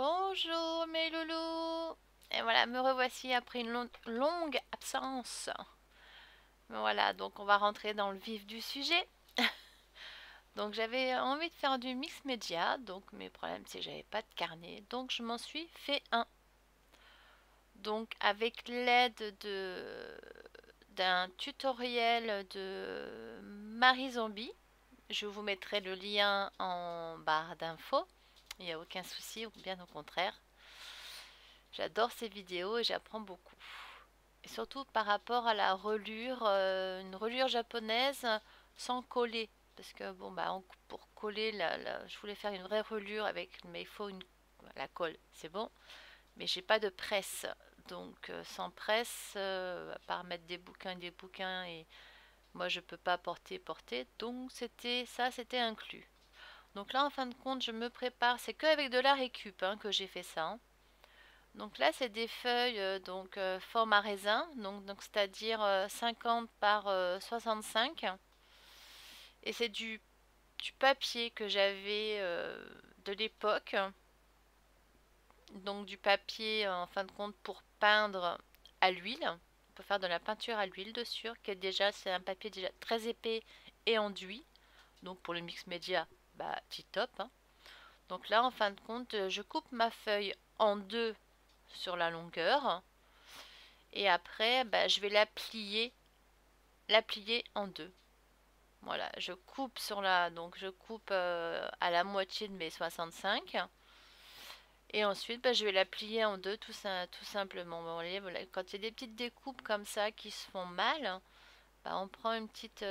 Bonjour mes loulous. Et voilà, me revoici après une longue absence. Voilà, donc on va rentrer dans le vif du sujet. Donc j'avais envie de faire du mix média, donc mes problèmes c'est que j'avais pas de carnet, donc je m'en suis fait un. Donc avec l'aide d'un tutoriel de Marie Zombie, je vous mettrai le lien en barre d'infos. Il n'y a aucun souci, ou bien au contraire. J'adore ces vidéos et j'apprends beaucoup. Et surtout par rapport à la relure, une relure japonaise sans coller. Parce que bon bah pour coller, je voulais faire une vraie relure avec, mais il faut la colle, c'est bon. Mais j'ai pas de presse, donc sans presse, à part mettre des bouquins et moi je peux pas porter, donc c'était inclus. Donc là en fin de compte je me prépare, c'est que avec de la récup hein, que j'ai fait ça. Hein. Donc là, c'est des feuilles format raisin, donc c'est-à-dire 50 par 65. Et c'est du papier que j'avais de l'époque. Donc du papier en fin de compte pour peindre à l'huile. On peut faire de la peinture à l'huile dessus, qui est déjà, c'est un papier déjà très épais et enduit. Donc pour le mix média, bah tip top. Hein. Donc là, en fin de compte, je coupe ma feuille en deux sur la longueur. Et après, bah, je vais la plier en deux. Voilà, je coupe donc je coupe à la moitié de mes 65. Et ensuite, bah, je vais la plier en deux tout simplement. Bon, voilà, quand il y a des petites découpes comme ça qui se font mal, bah, on prend une petite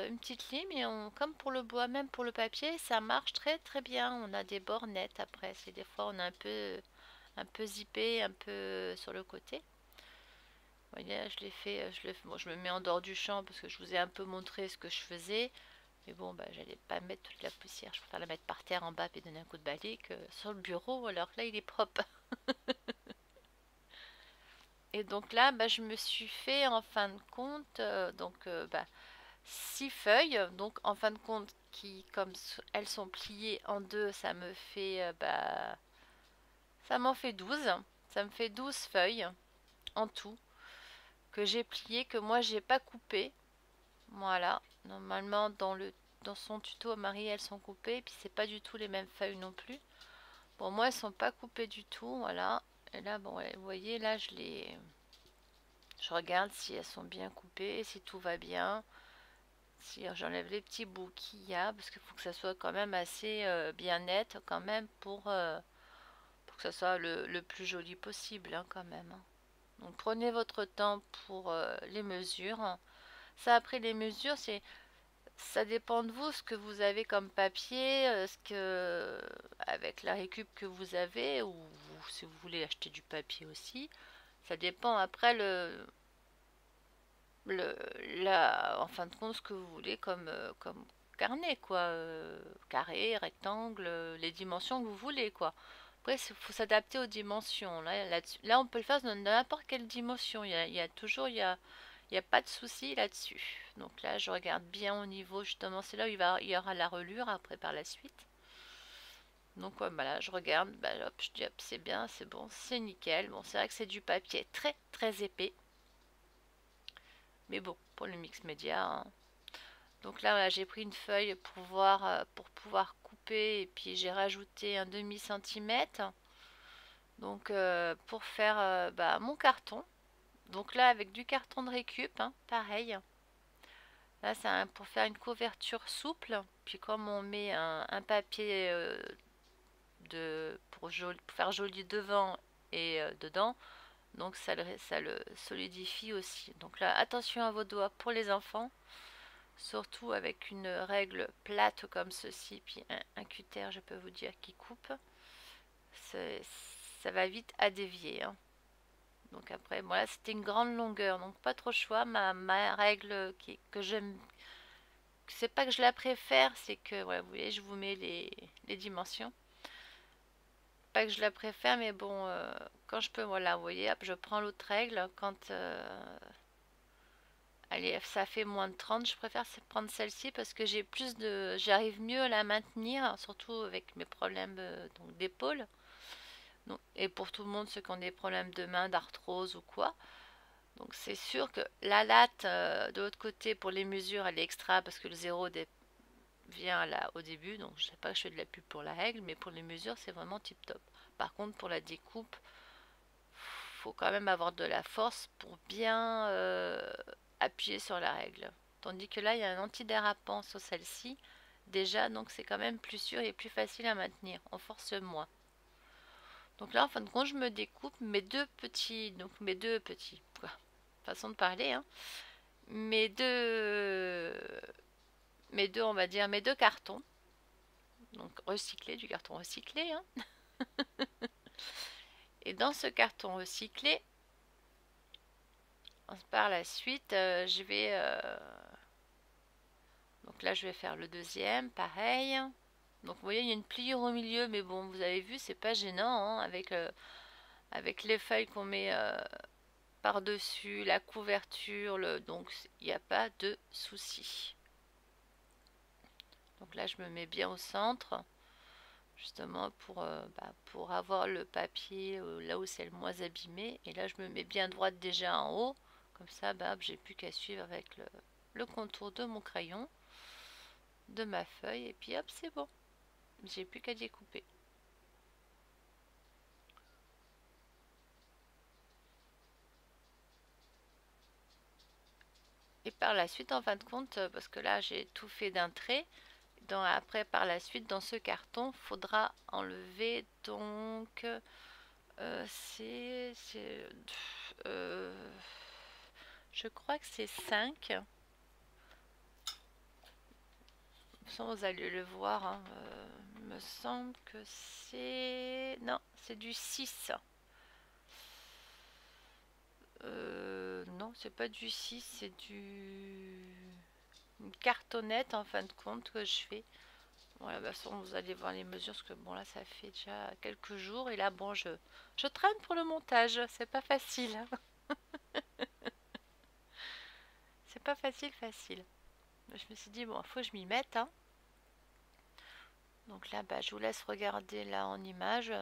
lime et comme pour le bois, même pour le papier, ça marche très très bien. On a des bords nets après. C'est des fois on a un peu zippé, un peu sur le côté. Vous voyez, je l'ai fait, bon, je me mets en dehors du champ parce que je vous ai un peu montré ce que je faisais. Mais bon, bah, j'allais pas mettre toute la poussière. Je préfère la mettre par terre en bas et donner un coup de balai que sur le bureau alors que là il est propre. Et donc là, bah, je me suis fait en fin de compte, bah, 6 feuilles. Donc en fin de compte, comme elles sont pliées en deux, ça me fait, ça m'en fait 12. Ça me fait 12 feuilles en tout que j'ai pliées, que moi j'ai pas coupé. Voilà, normalement dans son tuto Marie elles sont coupées et puis c'est pas du tout les mêmes feuilles non plus. Bon moi elles sont pas coupées du tout, voilà. Et là bon ouais, vous voyez là je regarde si elles sont bien coupées, si tout va bien. Si j'enlève les petits bouts qu'il y a parce qu'il faut que ça soit quand même assez bien net quand même pour que ça soit le plus joli possible hein, quand même. Hein. Donc prenez votre temps pour les mesures. Ça après les mesures c'est ça dépend de vous, ce que vous avez comme papier, avec la récup que vous avez, ou si vous voulez acheter du papier aussi. Ça dépend après le, en fin de compte, ce que vous voulez comme carnet, quoi. Carré, rectangle, les dimensions que vous voulez, quoi. Après, il faut s'adapter aux dimensions. Là, on peut le faire dans n'importe quelle dimension. Il y a toujours, il y a pas de souci là-dessus. Donc là, je regarde bien au niveau, justement, c'est là où il y aura la relure après par la suite. Donc ouais, bah là, je regarde, bah, hop, je dis hop, c'est bien, c'est bon, c'est nickel. Bon, c'est vrai que c'est du papier très très épais. Mais bon, pour le mix média. Hein. Donc là, voilà, j'ai pris une feuille pour pouvoir couper et puis j'ai rajouté un demi-centimètre. Donc pour faire bah, mon carton. Donc là, avec du carton de récup, hein, pareil. Là, c'est pour faire une couverture souple. Puis comme on met un papier pour faire joli devant et dedans, donc ça le solidifie aussi. Donc là, attention à vos doigts pour les enfants. Surtout avec une règle plate comme ceci, puis un cutter, je peux vous dire, qui coupe. Ça va vite à dévier. Hein. Donc après, voilà, c'était une grande longueur, donc pas trop choix. Ma règle que j'aime, c'est pas que je la préfère, c'est que, voilà, vous voyez, je vous mets les dimensions. Pas que je la préfère, mais bon, quand je peux, voilà, vous voyez, hop, je prends l'autre règle. Quand allez, ça fait moins de 30, je préfère prendre celle-ci parce que j'arrive mieux à la maintenir, surtout avec mes problèmes donc d'épaule. et pour tout le monde, ceux qui ont des problèmes de main, d'arthrose ou quoi. Donc c'est sûr que la latte de l'autre côté pour les mesures elle est extra parce que le zéro vient là au début, donc je sais pas que je fais de la pub pour la règle, mais pour les mesures c'est vraiment tip top. Par contre pour la découpe, faut quand même avoir de la force pour bien appuyer sur la règle. Tandis que là il y a un antidérapant sur celle-ci déjà, donc c'est quand même plus sûr et plus facile à maintenir. On force moins. Donc là en fin de compte je me découpe mes deux petits, quoi, façon de parler, hein. Mes deux, on va dire, mes deux cartons, donc recyclés, du carton recyclé, hein. Et dans ce carton recyclé, par la suite, je vais, donc là je vais faire le deuxième, pareil. Donc vous voyez, il y a une pliure au milieu, mais bon, vous avez vu, c'est pas gênant, hein, avec les feuilles qu'on met par-dessus, la couverture, donc il n'y a pas de souci. Donc là, je me mets bien au centre, justement pour avoir le papier là où c'est le moins abîmé. Et là, je me mets bien droite déjà en haut. Comme ça, j'ai plus qu'à suivre avec le contour de mon crayon, de ma feuille. Et puis hop, c'est bon. J'ai plus qu'à découper. Et par la suite, en fin de compte, parce que là, j'ai tout fait d'un trait. Après, par la suite, dans ce carton, faudra enlever donc c'est je crois que c'est 5. Vous allez le voir, hein. Me semble que c'est... Non, c'est du 6. Non, c'est pas du 6, c'est une cartonnette en fin de compte que je fais. Voilà, de toute façon, vous allez voir les mesures, parce que bon, là, ça fait déjà quelques jours. Et là, bon, je traîne pour le montage. C'est pas facile, hein. C'est pas facile. Je me suis dit, bon, faut que je m'y mette, hein. Donc là, je vous laisse regarder là en image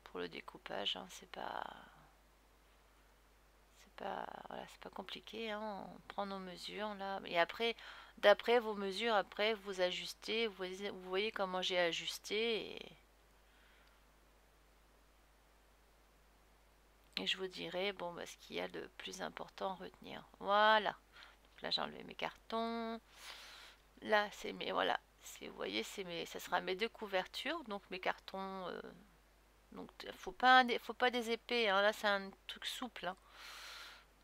pour le découpage, hein. Voilà, c'est pas compliqué, hein. On prend nos mesures là. Et après, d'après vos mesures, après, vous ajustez. Vous voyez comment j'ai ajusté. Et je vous dirai, bon, ce qu'il y a de plus important à retenir. Voilà. Donc là, j'ai enlevé mes cartons. Là, c'est mes, voilà. Vous voyez, ça sera mes deux couvertures. Donc mes cartons. Donc faut pas des épais, hein. Là, c'est un truc souple, hein.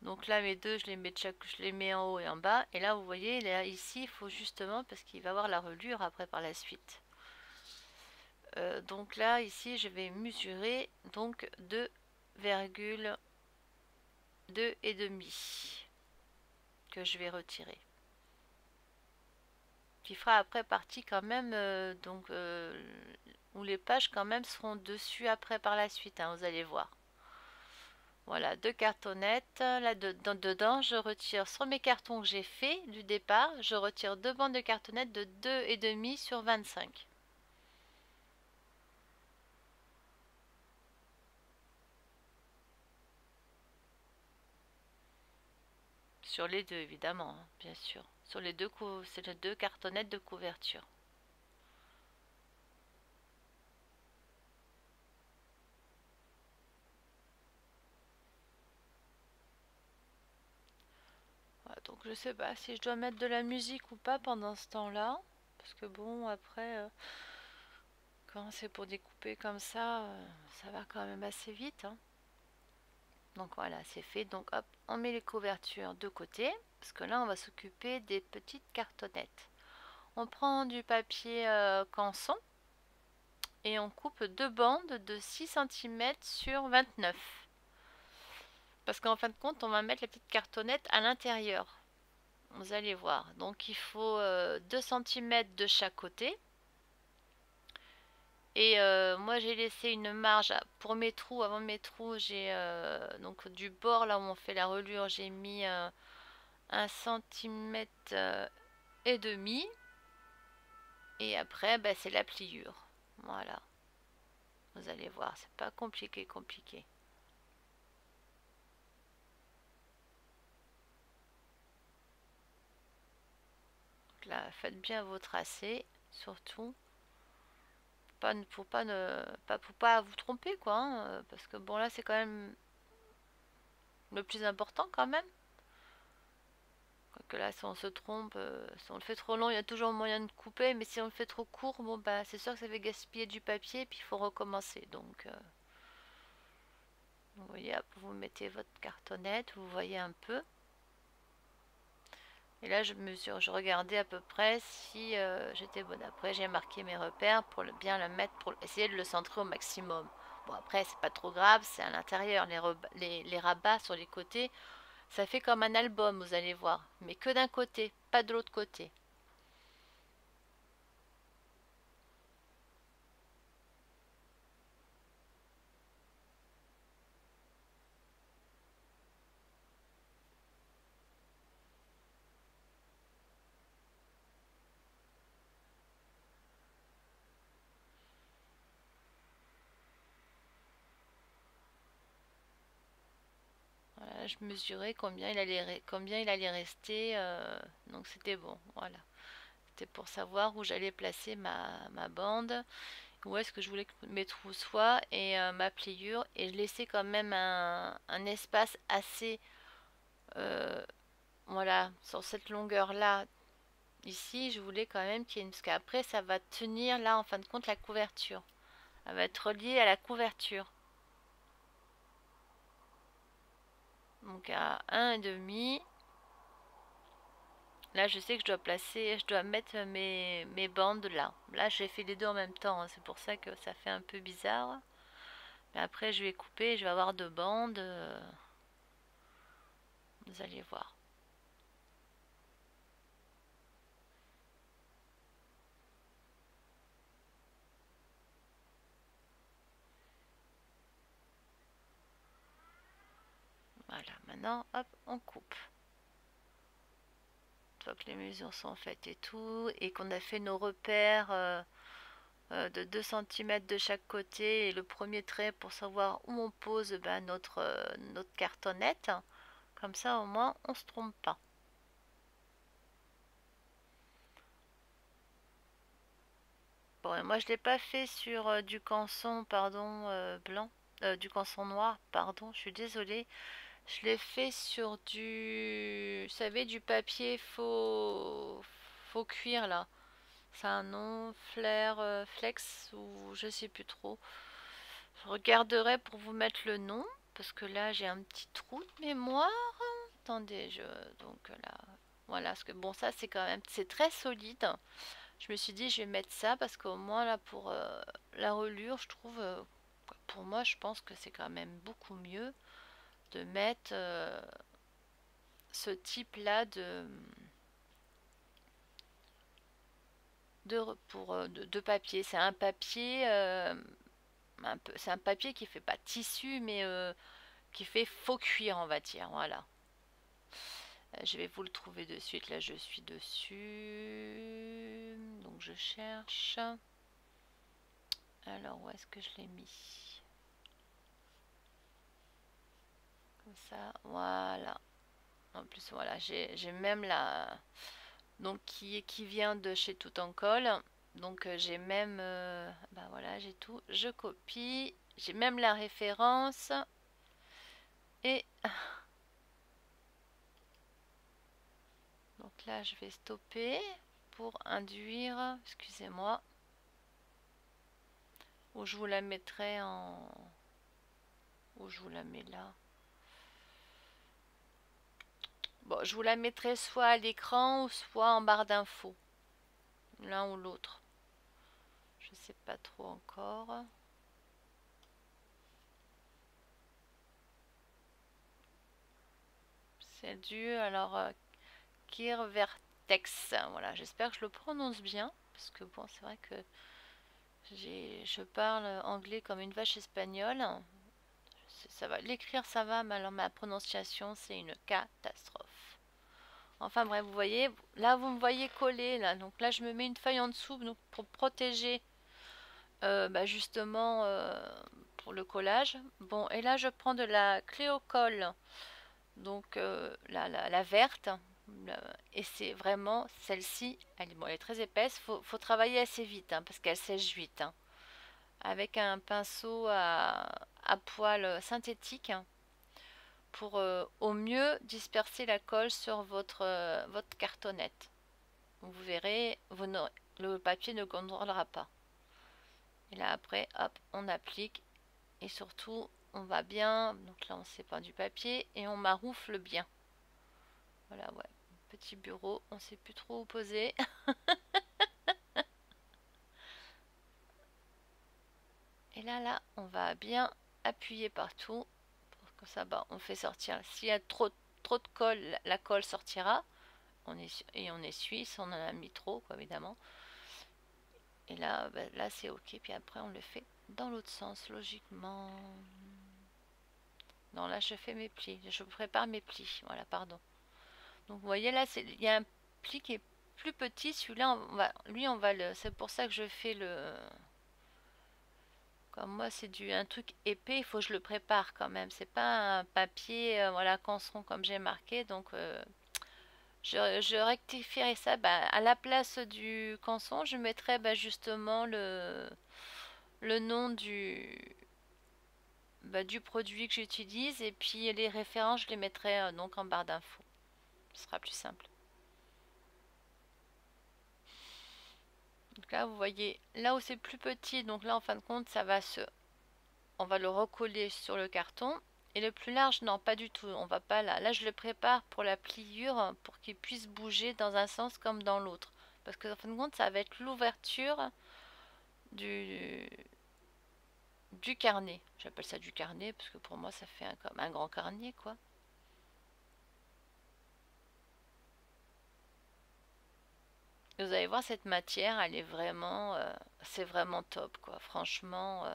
Donc là, mes deux, je les mets en haut et en bas. Et là, vous voyez, là, ici, il faut justement, parce qu'il va avoir la relure après par la suite. Donc là, ici, je vais mesurer donc 2,2 et demi que je vais retirer. Qui fera après partie quand même, où les pages quand même seront dessus après par la suite, hein, vous allez voir. Voilà, deux cartonnettes. Là, dedans, je retire sur mes cartons que j'ai fait du départ, je retire deux bandes de cartonnettes de 2,5 sur 25. Sur les deux, évidemment, hein, bien sûr. Sur c'est les deux cartonnettes de couverture. Voilà, donc je sais pas si je dois mettre de la musique ou pas pendant ce temps-là. Parce que bon, après, quand c'est pour découper comme ça va quand même assez vite, hein. Donc voilà, c'est fait. Donc hop, on met les couvertures de côté. Parce que là, on va s'occuper des petites cartonnettes. On prend du papier canson et on coupe deux bandes de 6 cm sur 29. Parce qu'en fin de compte, on va mettre la petite cartonnette à l'intérieur. Vous allez voir. Donc il faut 2 cm de chaque côté. Et moi j'ai laissé une marge pour mes trous. Avant mes trous, j'ai donc du bord là où on fait la relure, j'ai mis 1 cm et demi. Et après, c'est la pliure. Voilà. Vous allez voir, c'est pas compliqué, compliqué. Donc là, faites bien vos tracés, surtout. Pour pas vous tromper, quoi. Hein, parce que bon, là, c'est quand même le plus important, quand même. Quoique là, si on se trompe, si on le fait trop long, il y a toujours moyen de couper. Mais si on le fait trop court, bon, bah, c'est sûr que ça fait gaspiller du papier, puis il faut recommencer. Donc, vous voyez, hop, vous mettez votre cartonnette, vous voyez un peu. Et là, je regardais à peu près si j'étais bonne. Après, j'ai marqué mes repères pour bien le mettre, pour essayer de le centrer au maximum. Bon, après, c'est pas trop grave, c'est à l'intérieur. Les rabats sur les côtés, ça fait comme un album, vous allez voir. Mais que d'un côté, pas de l'autre côté. Voilà, je mesurais combien il allait rester. Donc, c'était bon. Voilà. C'était pour savoir où j'allais placer ma bande. Où est-ce que je voulais que mes trous soient et ma pliure et je laissais quand même un espace assez euh, voilà sur cette longueur là ici je voulais quand même qu'il y ait une parce qu'après ça va tenir là en fin de compte la couverture elle va être reliée à la couverture donc à 1,5 là je sais que je dois mettre mes bandes là j'ai fait les deux en même temps hein. C'est pour ça que ça fait un peu bizarre mais après je vais couper je vais avoir deux bandes vous allez voir. Voilà, maintenant, hop, on coupe. Une fois que les mesures sont faites et tout, et qu'on a fait nos repères de 2 cm de chaque côté, et le premier trait pour savoir où on pose ben, notre cartonnette, comme ça au moins on se trompe pas. Bon, et moi je l'ai pas fait sur du canson, pardon, blanc, du canson noir, pardon, je suis désolée. Je l'ai fait sur vous savez, du papier faux cuir là. C'est un nom, Flair Flex ou je sais plus trop. Je regarderai pour vous mettre le nom parce que là j'ai un petit trou de mémoire. Attendez, donc là voilà parce que bon ça c'est quand même c'est très solide. Je me suis dit je vais mettre ça parce qu'au moins là pour la reliure je trouve pour moi je pense que c'est quand même beaucoup mieux de mettre ce type là de papier. C'est un papier c'est un papier qui fait pas tissu mais qui fait faux cuir on va dire. Voilà. Je vais vous le trouver de suite. Là je suis dessus. Donc je cherche. Alors où est-ce que je l'ai mis? Comme ça. Voilà. En plus voilà j'ai même la donc qui vient de chez Tout en Colle. Donc j'ai même bah voilà j'ai tout. Je copie. J'ai même la référence. Et donc là, je vais stopper pour induire, excusez-moi, où je vous la mettrai en... Où je vous la mets là. Bon, je vous la mettrai soit à l'écran ou soit en barre d'infos. L'un ou l'autre. Je sais pas trop encore. C'est du, alors, Kir Vertex. Voilà, j'espère que je le prononce bien. Parce que bon, c'est vrai que je parle anglais comme une vache espagnole. Ça va, l'écrire ça va, mais alors ma prononciation c'est une catastrophe. Enfin bref, vous voyez, là vous me voyez coller là, donc là je me mets une feuille en dessous donc, pour protéger Bah justement pour le collage. Bon, et là je prends de la clé au colle, donc la verte. Et c'est vraiment celle-ci, bon, elle est très épaisse, faut travailler assez vite hein, parce qu'elle sèche vite, hein. Avec un pinceau à poil synthétique hein, pour au mieux disperser la colle sur votre cartonnette. Vous verrez, le papier ne gondolera pas. Et là après, hop, on applique et surtout on va bien. Donc là on sépare du papier et on maroufle bien. Voilà, ouais. Petit bureau, on sait plus trop où poser. Et là, on va bien appuyer partout. Comme ça, bah, on fait sortir. S'il y a trop de colle, la colle sortira. Et on essuie si on en a mis trop, quoi, évidemment. Et là, bah, là c'est ok. Puis après, on le fait dans l'autre sens, logiquement. Non, là, je fais mes plis. Je prépare mes plis. Voilà, pardon. Donc, vous voyez, là, il y a un pli qui est plus petit. Celui-là, on va le. C'est pour ça que je fais le. Comme moi, c'est un truc épais, il faut que je le prépare quand même. C'est pas un papier, voilà, canson comme j'ai marqué. Donc, je rectifierai ça. Bah, à la place du canson, je mettrai bah, justement le nom du produit que j'utilise. Et puis les références, je les mettrai donc en barre d'infos. Ce sera plus simple. Donc là, vous voyez, là où c'est plus petit, donc là, en fin de compte, on va le recoller sur le carton. Et le plus large, non, pas du tout. On va pas là. Là, je le prépare pour la pliure, pour qu'il puisse bouger dans un sens comme dans l'autre. Parce que, en fin de compte, ça va être l'ouverture du, du carnet. J'appelle ça du carnet parce que pour moi, ça fait comme un grand carnet, quoi. Et vous allez voir, cette matière, elle est vraiment, c'est vraiment top, quoi. Franchement.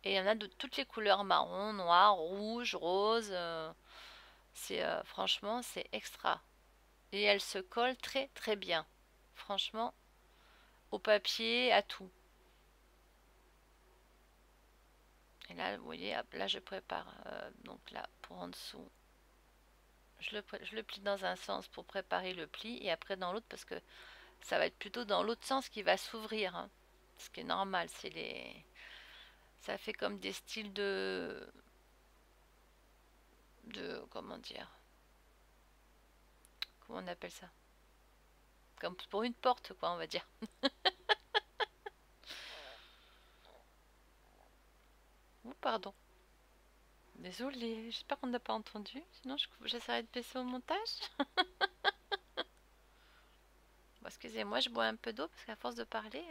Et il y en a de toutes les couleurs marron, noir, rouge, rose. Franchement, c'est extra. Et elle se colle très très bien. Franchement, au papier, à tout. Et là, vous voyez, hop, là je prépare. Donc là, pour en dessous, je le plie dans un sens pour préparer le pli et après dans l'autre parce que ça va être plutôt dans l'autre sens qui va s'ouvrir, hein. Ce qui est normal, ça fait comme des styles comment dire, comment on appelle ça? Comme pour une porte, quoi, on va dire. Oh, pardon. Désolée, j'espère qu'on n'a pas entendu. Sinon, j'essaierai de baisser au montage. Bon, excusez-moi, je bois un peu d'eau parce qu'à force de parler.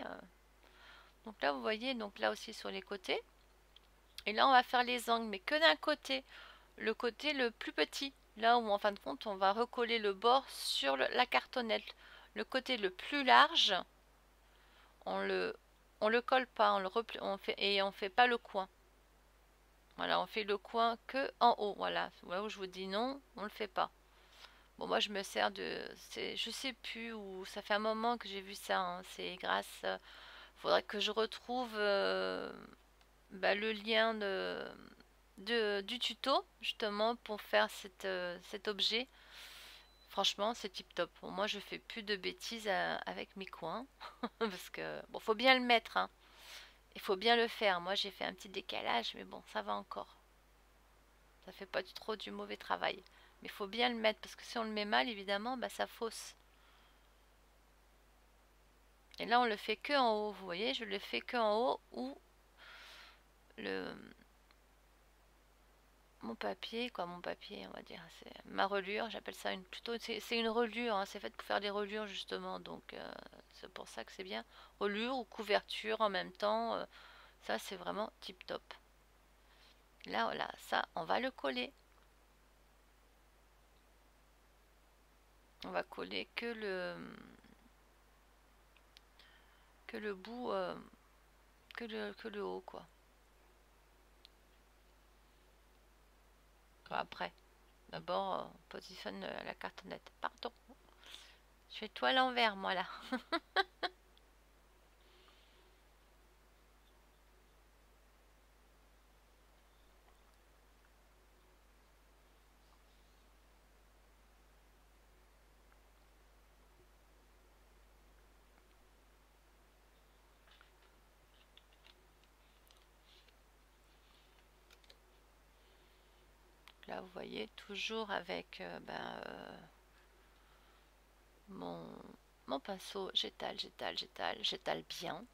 Donc là, vous voyez, donc là aussi sur les côtés. Et là, on va faire les angles, mais que d'un côté. Le côté le plus petit. Là où, en fin de compte, on va recoller le bord sur la cartonnette. Le côté le plus large, on le, on le colle pas, et on fait pas le coin. Voilà, on fait le coin que en haut. Voilà, là où je vous dis non, on le fait pas. Bon, moi, je me sers je sais plus où. Ça fait un moment que j'ai vu ça, hein. C'est grâce. Faudrait que je retrouve bah, le lien du tuto justement pour faire cet objet. Franchement, c'est tip top. Bon, moi, je fais plus de bêtises avec mes coins parce que bon, faut bien le mettre, hein. Il faut bien le faire. Moi, j'ai fait un petit décalage, mais bon, ça va encore. Ça fait pas trop du mauvais travail. Mais il faut bien le mettre parce que si on le met mal, évidemment, bah, ça fausse. Et là, on le fait que en haut. Vous voyez, je le fais que en haut où le mon papier, quoi, mon papier, on va dire, c'est ma relure. J'appelle ça plutôt, c'est une relure, hein, c'est fait pour faire des relures justement, donc c'est pour ça que c'est bien. Relure ou couverture en même temps, ça c'est vraiment tip top. Là, voilà, ça, on va le coller. On va coller que le bout, que le haut, quoi. Après, d'abord, on positionne la cartonnette. Pardon, je fais tout à l'envers, moi là. là, vous voyez, toujours avec mon pinceau, j'étale, j'étale bien.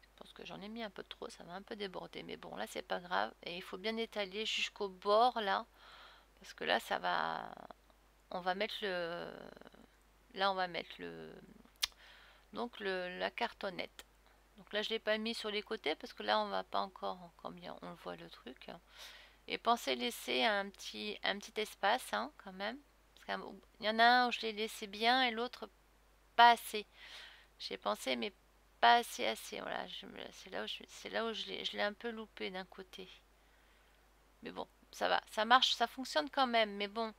Je pense que j'en ai mis un peu trop, ça va un peu déborder, mais bon, là, c'est pas grave. Et il faut bien étaler jusqu'au bord, là, parce que là, ça va... On va mettre le... Là, on va mettre le... Donc, la cartonnette. Donc là, je l'ai pas mis sur les côtés, parce que là, on va pas encore bien, on le voit le truc. Et pensez laisser un petit espace, hein, quand même. Parce qu'il y en a un où je l'ai laissé bien et l'autre pas assez. J'ai pensé, mais pas assez. Voilà, c'est là où je l'ai un peu loupé d'un côté. Mais bon, ça va, ça marche, ça fonctionne quand même. Mais bon,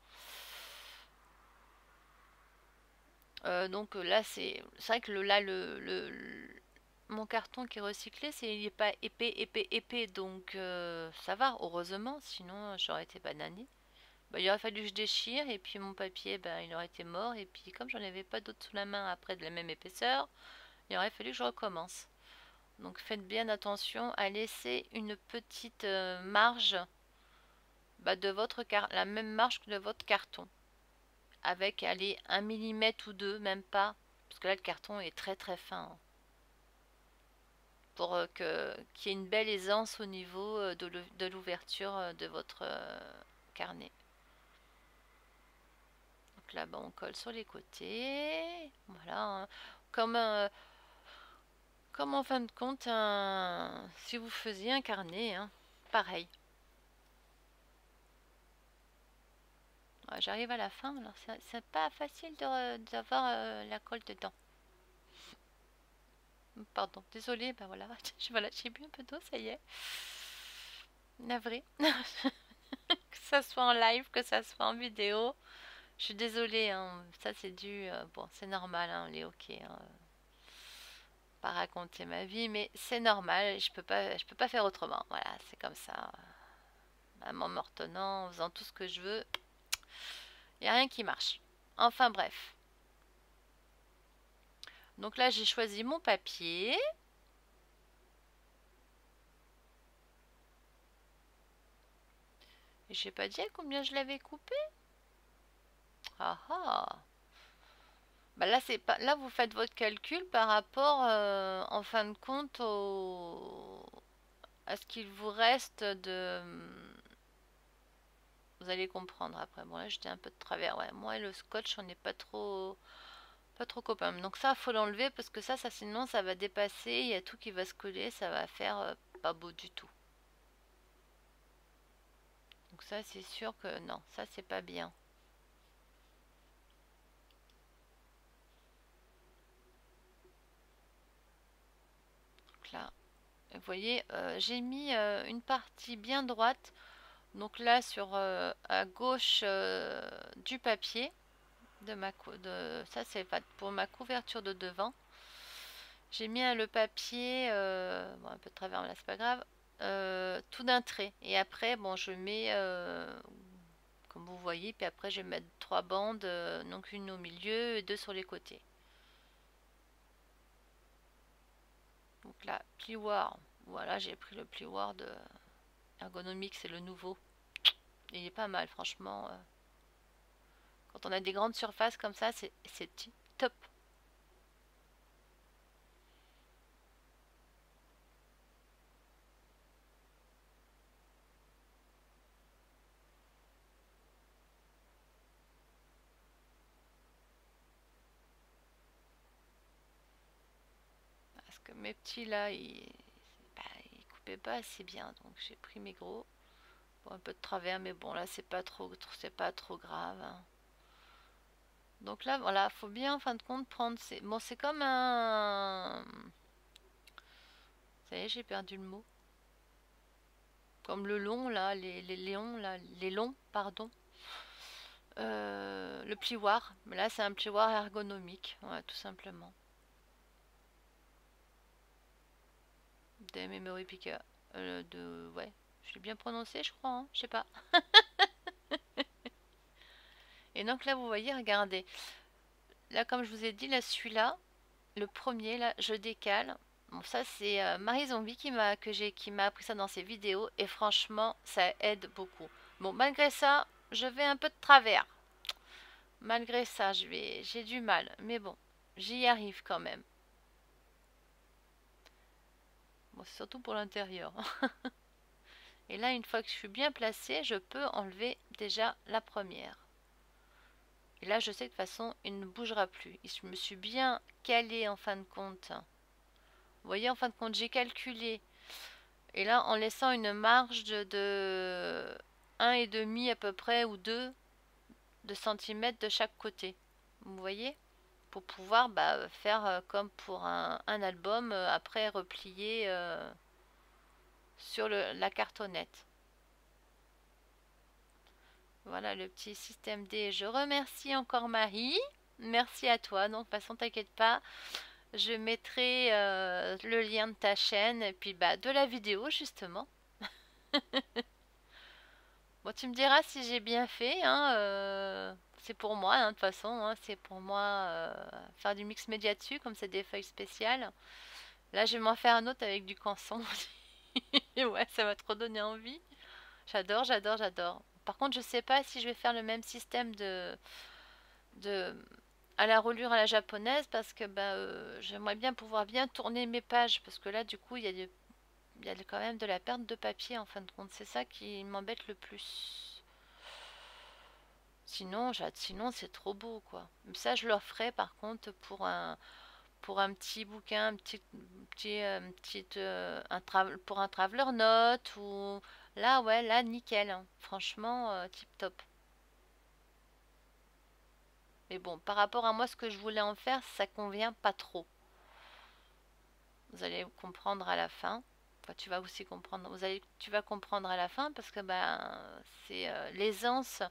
donc là, c'est vrai que mon carton qui est recyclé, il n'est pas épais. Donc ça va, heureusement. Sinon, j'aurais été bananée. Bah, il aurait fallu que je déchire et puis mon papier, ben, il aurait été mort. Et puis comme j'en avais pas d'autres sous la main après de la même épaisseur, il aurait fallu que je recommence. Donc faites bien attention à laisser une petite marge de la même marge que de votre carton. Avec, allez, 1 millimètre ou 2, même pas. Parce que là, le carton est très très fin, hein. Pour qu'il y ait une belle aisance au niveau de l'ouverture de votre carnet. Donc là, on colle sur les côtés. Voilà, hein. Comme, comme en fin de compte, si vous faisiez un carnet, hein, pareil. Ouais, j'arrive à la fin, alors c'est pas facile d'avoir la colle dedans. Pardon, désolée, ben voilà, j'ai bu un peu d'eau, ça y est. Navré. Que ça soit en live, que ça soit en vidéo. Je suis désolée, hein, ça c'est dû. Bon, c'est normal, hein, les ok. Hein, pas raconter ma vie, mais c'est normal, je peux pas faire autrement. Voilà, c'est comme ça. Même en m'ortonnant, en faisant tout ce que je veux, il n'y a rien qui marche. Enfin bref. Donc là, j'ai choisi mon papier. Et je n'ai pas dit à combien je l'avais coupé. Ah ah. Bah là, c'est pas... là, vous faites votre calcul par rapport, en fin de compte, à ce qu'il vous reste de... Vous allez comprendre après. Bon, là, j'étais un peu de travers. Ouais, moi et le scotch, on n'est pas trop copains. Donc ça, faut l'enlever parce que ça, sinon, ça va dépasser. Il y a tout qui va se coller. Ça va faire pas beau du tout. Donc ça, c'est sûr que non, ça, c'est pas bien. Donc là, vous voyez, j'ai mis une partie bien droite. Donc là, à gauche du papier, ça c'est pour ma couverture de devant. J'ai mis le papier, bon, un peu de travers, mais là c'est pas grave, tout d'un trait. Et après, bon, je mets, comme vous voyez, puis après je vais mettre 3 bandes, donc une au milieu et 2 sur les côtés. Donc là, plioir, voilà, j'ai pris le plioir de Ergonomics, c'est le nouveau. Il est pas mal, franchement. Quand on a des grandes surfaces comme ça, c'est top. Parce que mes petits là, ils coupaient pas assez bien. Donc j'ai pris mes gros. Bon, un peu de travers, mais bon là c'est pas trop grave, hein. Donc là, voilà, faut bien en fin de compte prendre. Bon, c'est comme un. Ça y est, j'ai perdu le mot. Comme le long là, les léons là, les longs, pardon. Le plioir. Mais là, c'est un plioir ergonomique, ouais, tout simplement. Des memory picker. Ouais, je l'ai bien prononcé, je crois, hein, je sais pas. Et donc là, vous voyez, regardez. Là, comme je vous ai dit, là, celui-là, le premier, là, je décale. Bon, ça c'est Marie Zombie qui m'a appris ça dans ses vidéos et franchement ça aide beaucoup. Bon, malgré ça, je vais un peu de travers. Malgré ça, j'ai du mal, mais bon, j'y arrive quand même. Bon, c'est surtout pour l'intérieur. Et là, une fois que je suis bien placée, je peux enlever déjà la première. Et là, je sais que de toute façon, il ne bougera plus. Je me suis bien calée en fin de compte. Vous voyez, en fin de compte, j'ai calculé. Et là, en laissant une marge de 1,5 à peu près, ou 2 de centimètres de chaque côté. Vous voyez? Pour pouvoir faire comme pour un album, après replier sur la cartonnette. Voilà le petit système D. Je remercie encore Marie. Merci à toi. Donc, de toute façon, t'inquiète pas. Je mettrai le lien de ta chaîne et puis de la vidéo justement. Bon, tu me diras si j'ai bien fait, hein, c'est pour moi, hein, de toute façon, hein, c'est pour moi faire du mix média dessus, comme c'est des feuilles spéciales. Là, je vais m'en faire un autre avec du canson. Ouais, ça m'a trop donné envie. J'adore, j'adore, j'adore. Par contre, je sais pas si je vais faire le même système de à la reliure à la japonaise parce que j'aimerais bien pouvoir bien tourner mes pages parce que là, du coup, il y a quand même de la perte de papier en fin de compte. C'est ça qui m'embête le plus. Sinon c'est trop beau quoi. Ça, je le ferai par contre pour un petit bouquin, pour un traveler note ou là ouais là nickel, hein. Franchement tip top. Mais bon, par rapport à moi ce que je voulais en faire, ça convient pas trop. Vous allez comprendre à la fin. Enfin, tu vas aussi comprendre. Tu vas comprendre à la fin parce que c'est l'aisance,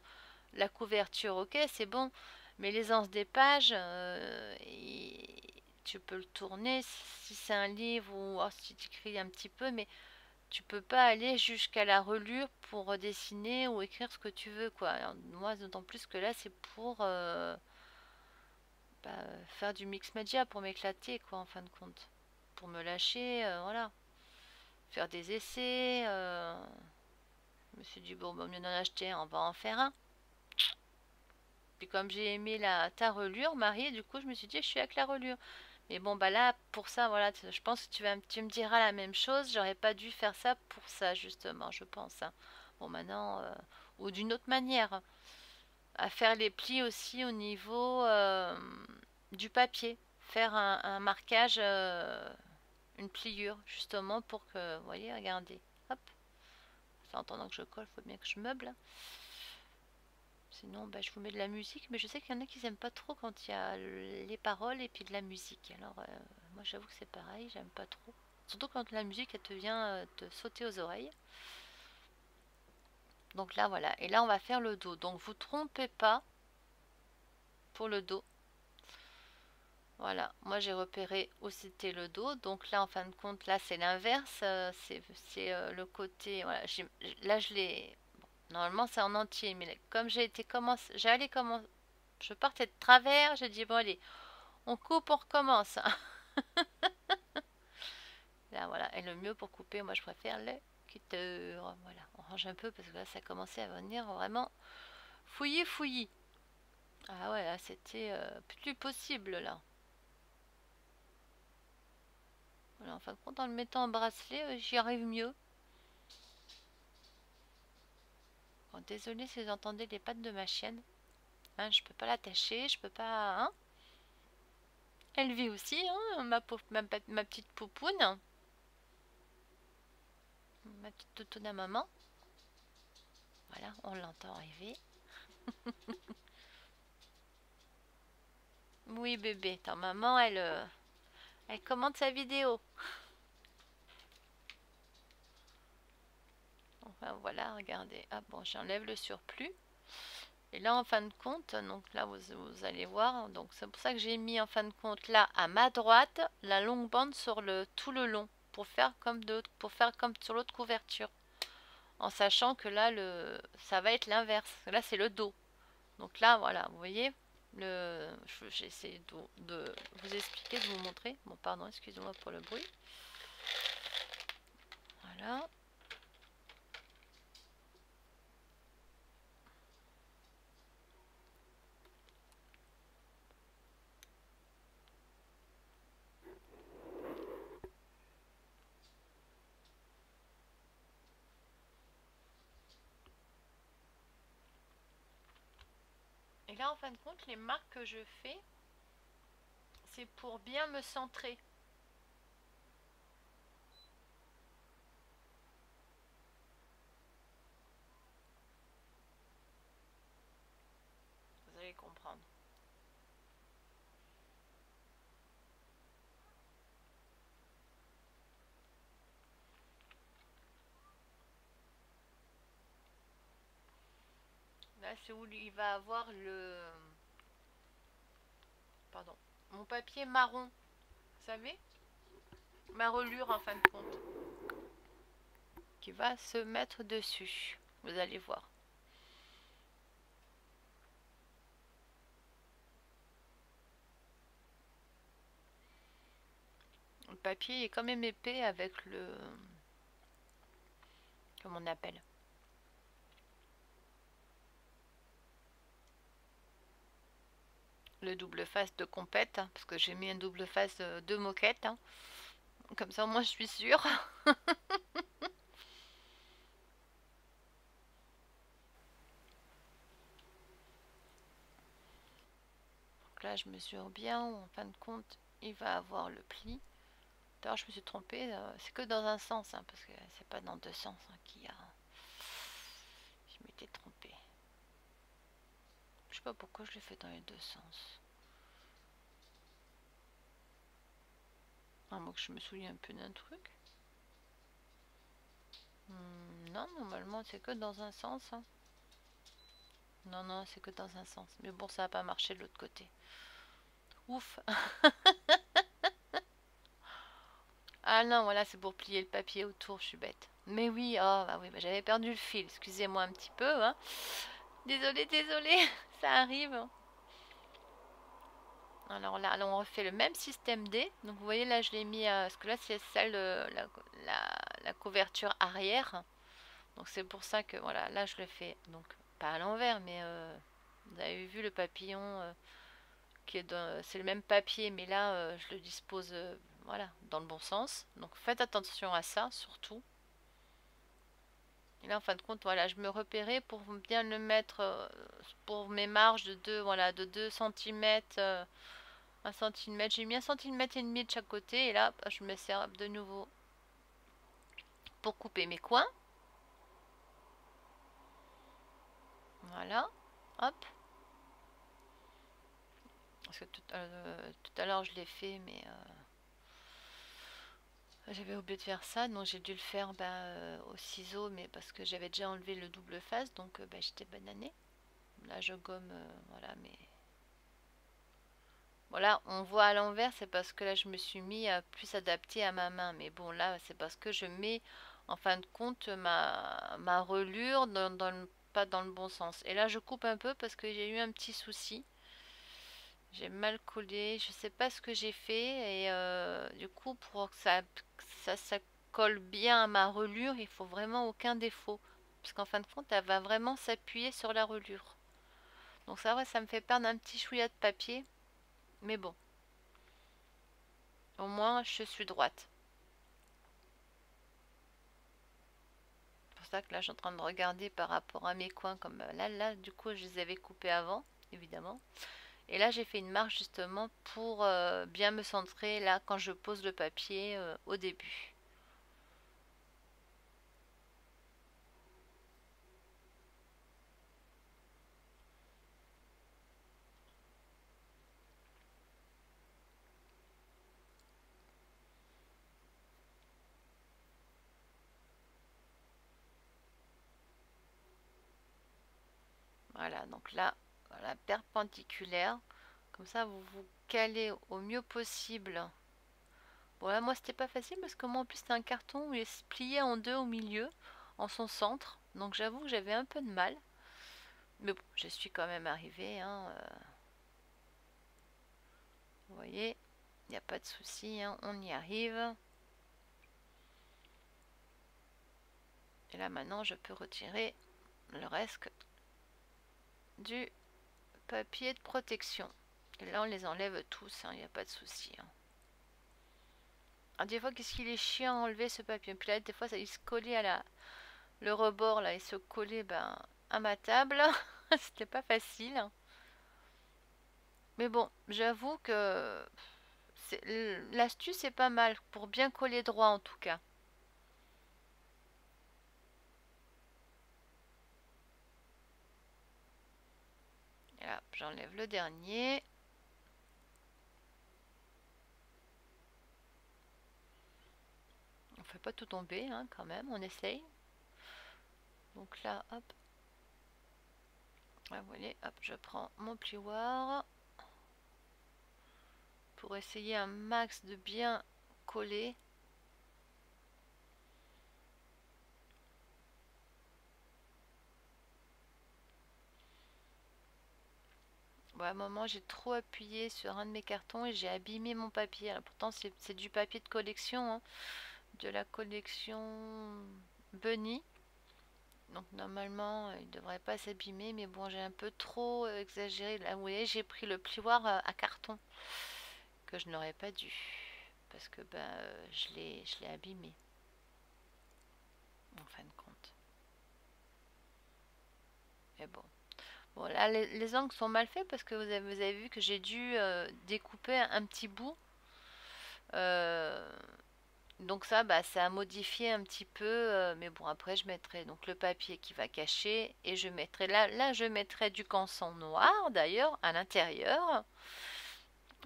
la couverture, ok, c'est bon, mais l'aisance des pages, tu peux le tourner si c'est un livre ou si tu écris un petit peu, mais tu peux pas aller jusqu'à la relure pour dessiner ou écrire ce que tu veux, quoi. Alors, moi, d'autant plus que là, c'est pour faire du mix media, pour m'éclater, quoi, en fin de compte. Pour me lâcher, voilà. Faire des essais. Je me suis dit, bon, mieux d'en acheter un, on va en faire un. Puis comme j'ai aimé ta relure, Marie, du coup, je me suis dit, je suis avec la relure. Mais bon, là, pour ça, voilà, je pense que tu me diras la même chose. J'aurais pas dû faire ça pour ça, justement, je pense, hein. Bon, maintenant, ou d'une autre manière, à faire les plis aussi au niveau du papier. Faire un marquage, une pliure, justement, pour que, vous voyez, regardez. Hop. En attendant que je colle, il faut bien que je meuble. Sinon, je vous mets de la musique, mais je sais qu'il y en a qui n'aiment pas trop quand il y a les paroles et puis de la musique. Alors, moi, j'avoue que c'est pareil, j'aime pas trop. Surtout quand la musique, elle te vient te sauter aux oreilles. Donc là, voilà. Et là, on va faire le dos. Donc, vous trompez pas pour le dos. Voilà. Moi, j'ai repéré où c'était le dos. Donc là, en fin de compte, là, c'est l'inverse. C'est le côté... Voilà. Là, je l'ai... Normalement, c'est en entier, mais comme je partais de travers, j'ai dit bon allez, on coupe, on recommence. Là voilà, et le mieux pour couper, moi je préfère le cutter. Voilà, on range un peu parce que là ça commençait à venir vraiment fouillis fouillis. Ah ouais, là c'était plus possible là. Voilà, en fin de compte, en le mettant en bracelet, j'y arrive mieux. Bon, désolée si vous entendez les pattes de ma chienne. Hein, je peux pas l'attacher, je peux pas. Hein. Elle vit aussi, hein, ma petite poupoune. Ma petite toutoune à maman. Voilà, on l'entend arriver. Oui, bébé, ta maman, elle commente sa vidéo. Enfin, voilà, regardez. Ah bon, j'enlève le surplus. Et là, en fin de compte, donc là, vous allez voir. Donc, c'est pour ça que j'ai mis en fin de compte là, à ma droite, la longue bande sur tout le long. Pour faire comme sur l'autre couverture. En sachant que là, ça va être l'inverse. Là, c'est le dos. Donc là, voilà, vous voyez. J'essaie de vous expliquer, de vous montrer. Bon, pardon, excusez-moi pour le bruit. Voilà. Et là, en fin de compte, les marques que je fais, c'est pour bien me centrer. Vous allez comprendre. Là, c'est où il va avoir le... Pardon. Mon papier marron. Vous savez? Ma relure, en fin de compte. Qui va se mettre dessus. Vous allez voir. Le papier est quand même épais avec le... Comment on appelle? Le double face de compète. Hein, parce que j'ai mis un double face de moquette. Hein. Comme ça, moi, je suis sûre. Donc là, je mesure bien. En fin de compte, il va avoir le pli. D'ailleurs, je me suis trompée. C'est que dans un sens. Hein, parce que c'est pas dans deux sens hein, qu'il y a... Je m'étais trompée. Je sais pas pourquoi je l'ai fait dans les deux sens. À moins que je me souviens un peu d'un truc. Non, normalement c'est que dans un sens. Hein. Non, non, c'est que dans un sens. Mais bon, ça n'a pas marché de l'autre côté. Ouf. Ah non, voilà, c'est pour plier le papier autour, je suis bête. Mais oui, oh, bah oui, bah j'avais perdu le fil. Excusez-moi un petit peu. Hein. Désolée, désolée, ça arrive. Alors là, on refait le même système D. Donc vous voyez là, je l'ai mis, parce que là c'est celle, la couverture arrière. Donc c'est pour ça que voilà, là je le fais donc pas à l'envers, mais vous avez vu le papillon qui est c'est le même papier, mais là je le dispose voilà dans le bon sens. Donc faites attention à ça surtout. Et là en fin de compte voilà, je me repérais pour bien le mettre pour mes marges de 2 voilà de 2 cm 1 cm. J'ai mis 1,5 cm de chaque côté et là je me sers de nouveau pour couper mes coins. Voilà, hop. Parce que tout à l'heure je l'ai fait, mais j'avais oublié de faire ça, donc j'ai dû le faire au ciseau, mais parce que j'avais déjà enlevé le double face, donc j'étais bananée. Là je gomme, voilà, mais voilà, on voit à l'envers, c'est parce que là je me suis mis à plus adapter à ma main, mais bon là c'est parce que je mets en fin de compte ma relure pas dans le bon sens. Et là je coupe un peu parce que j'ai eu un petit souci. J'ai mal collé, je sais pas ce que j'ai fait et du coup pour que ça colle bien à ma relure, il faut vraiment aucun défaut. Parce qu'en fin de compte, elle va vraiment s'appuyer sur la relure. Donc ça, ouais, ça me fait perdre un petit chouïa de papier. Mais bon, au moins je suis droite. C'est pour ça que là, je suis en train de regarder par rapport à mes coins. Comme là, du coup, je les avais coupés avant, évidemment. Et là, j'ai fait une marque justement pour bien me centrer là quand je pose le papier au début. Voilà, donc là, voilà, perpendiculaire. Comme ça, vous vous calez au mieux possible. Bon, là, moi, c'était pas facile parce que moi, en plus, c'était un carton où il est plié en deux au milieu, en son centre. Donc, j'avoue que j'avais un peu de mal. Mais bon, je suis quand même arrivée. Hein. Vous voyez, il n'y a pas de souci, hein, on y arrive. Et là maintenant je peux retirer le reste du papier de protection. Et là on les enlève tous, il n'y a pas de souci. Ah, des fois qu'est-ce qu'il est chiant à enlever ce papier. Puis là des fois ça il se collait à le rebord là, il se collait à ma table. C'était pas facile. Mais bon, j'avoue que l'astuce est pas mal pour bien coller droit en tout cas. Et là, j'enlève le dernier. On fait pas tout tomber, hein, quand même, on essaye. Donc là, hop. Ah, vous voyez, hop, je prends mon plioir pour essayer un max de bien coller. Bon, à un moment, j'ai trop appuyé sur un de mes cartons et j'ai abîmé mon papier. Alors, pourtant, c'est du papier de collection, hein, de la collection Bunny. Donc normalement, il ne devrait pas s'abîmer, mais bon, j'ai un peu trop exagéré. Là, vous voyez, j'ai pris le plioir à carton que je n'aurais pas dû, parce que je l'ai abîmé en fin de compte. Mais bon. Bon, là, les angles sont mal faits parce que vous avez vu que j'ai dû découper un petit bout. Donc ça, ça a modifié un petit peu. Mais bon, après, je mettrai donc le papier qui va cacher. Et je mettrai là je mettrai du canson noir d'ailleurs à l'intérieur.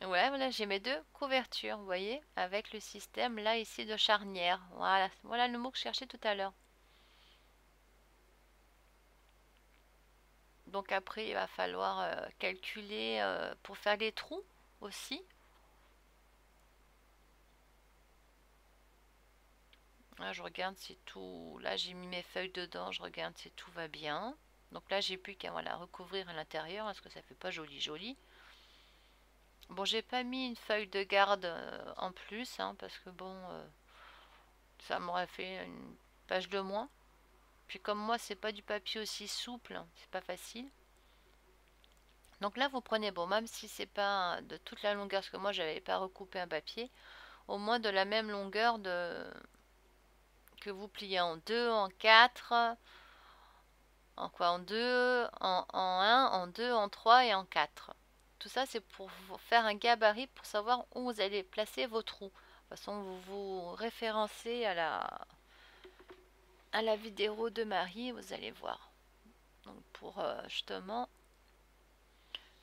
Ouais, voilà, j'ai mes deux couvertures, vous voyez, avec le système là ici de charnière. Voilà le mot que je cherchais tout à l'heure. Donc après, il va falloir calculer pour faire les trous aussi. Là, je regarde si tout... Là, j'ai mis mes feuilles dedans, je regarde si tout va bien. Donc là, j'ai plus qu'à voilà, recouvrir à l'intérieur, parce que ça fait pas joli joli. Bon, j'ai pas mis une feuille de garde en plus, hein, parce que bon, ça m'aurait fait une page de moins. Puis comme moi, c'est pas du papier aussi souple, hein, c'est pas facile. Donc là, vous prenez, bon, même si c'est pas de toute la longueur, parce que moi, j'avais pas recoupé un papier, au moins de la même longueur que vous pliez en deux, en quatre, en quoi, en deux, en un, en deux, en trois et en quatre. Tout ça, c'est pour vous faire un gabarit pour savoir où vous allez placer vos trous. De toute façon, vous vous référencez à la vidéo de Marie, vous allez voir. Donc pour justement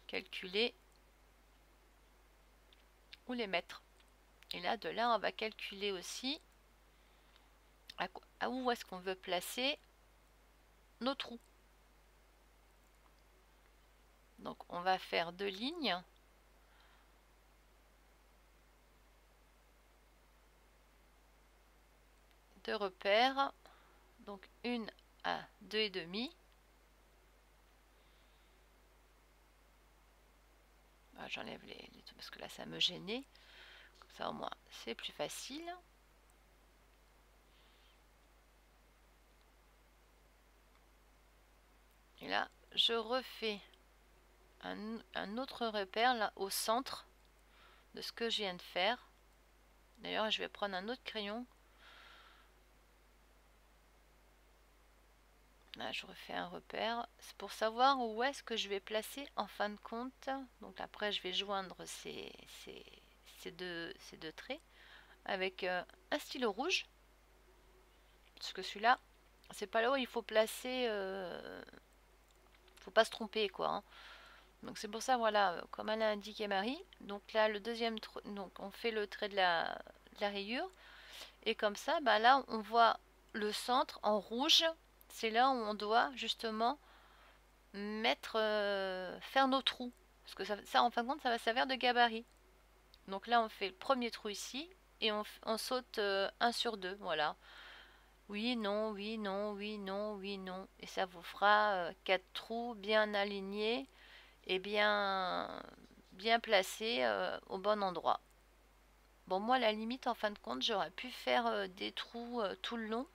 calculer où les mettre. Et là, de là, on va calculer aussi à où est-ce qu'on veut placer nos trous. Donc on va faire deux lignes. Deux repères. Donc une à 2,5. J'enlève les parce que là ça me gênait. Comme ça au moins c'est plus facile. Et là je refais un autre repère là au centre de ce que je viens de faire. D'ailleurs je vais prendre un autre crayon. Là je refais un repère. C'est pour savoir où est-ce que je vais placer en fin de compte. Donc après je vais joindre ces deux traits avec un stylo rouge. Parce que celui-là, c'est pas là où il faut placer. Faut pas se tromper quoi, hein. Donc c'est pour ça, voilà, comme elle a indiqué Marie. Donc là, le deuxième, donc on fait le trait de la rayure. Et comme ça, là, on voit le centre en rouge. C'est là où on doit justement mettre, faire nos trous. Parce que ça, en fin de compte, ça va servir de gabarit. Donc là, on fait le premier trou ici. Et on saute un sur deux, voilà. Oui, non, oui, non, oui, non, oui, non. Et ça vous fera 4 trous bien alignés et bien bien placé au bon endroit. Bon, moi, à la limite, en fin de compte, j'aurais pu faire des trous tout le long,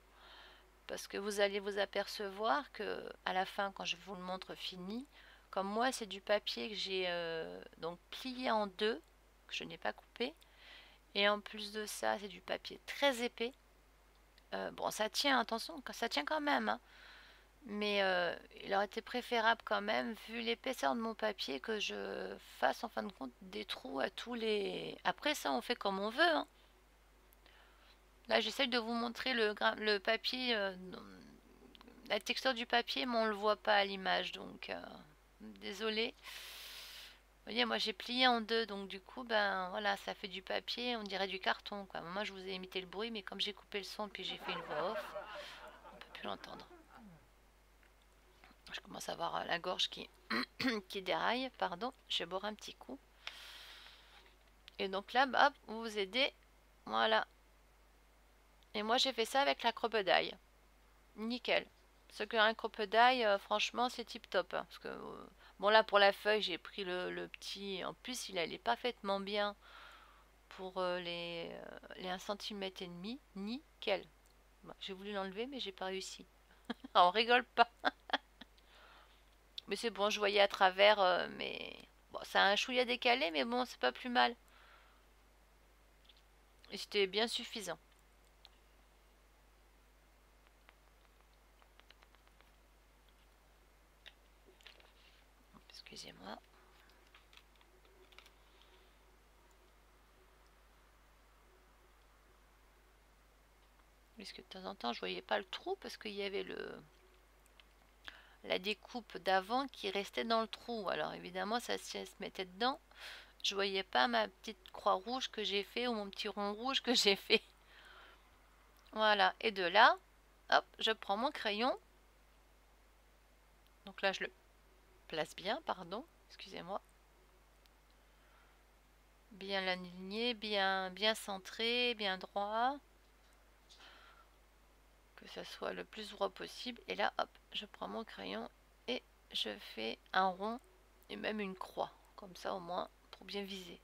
parce que vous allez vous apercevoir que à la fin, quand je vous le montre fini, comme moi, c'est du papier que j'ai donc plié en deux, que je n'ai pas coupé, et en plus de ça, c'est du papier très épais. Bon, ça tient, attention, ça tient quand même, hein. Mais il aurait été préférable quand même, vu l'épaisseur de mon papier, que je fasse en fin de compte des trous à tous les... Après ça, on fait comme on veut, hein. Là, j'essaie de vous montrer le papier, la texture du papier, mais on le voit pas à l'image, donc désolé. Vous voyez, moi j'ai plié en deux, donc du coup, ben voilà, ça fait du papier, on dirait du carton, quoi. Moi, je vous ai imité le bruit, mais comme j'ai coupé le son, puis j'ai fait une voix off, on peut plus l'entendre. Je commence à avoir la gorge qui déraille, pardon, je vais boire un petit coup. Et donc là, bah, hop, vous vous aidez, voilà. Et moi j'ai fait ça avec la crocodile. Nickel. Ce qu'un crocodile, franchement, c'est tip top, hein, parce que, bon là pour la feuille, j'ai pris le petit, en plus il allait parfaitement bien pour les 1,5 cm. Nickel. Bon, j'ai voulu l'enlever, mais j'ai pas réussi. Ah, on rigole pas. Mais c'est bon, je voyais à travers, mais bon, ça a un chouïa décalé, mais bon, c'est pas plus mal. Et c'était bien suffisant. Excusez-moi. Puisque de temps en temps, je voyais pas le trou parce qu'il y avait la découpe d'avant qui restait dans le trou. Alors évidemment, ça se mettait dedans. Je voyais pas ma petite croix rouge que j'ai fait ou mon petit rond rouge que j'ai fait. Voilà. Et de là, hop, je prends mon crayon. Donc là, je le place bien, pardon. Excusez-moi. Bien aligné, bien centré, bien droit. Que ça soit le plus droit possible. Et là, hop, je prends mon crayon et je fais un rond et même une croix. Comme ça, au moins, pour bien viser.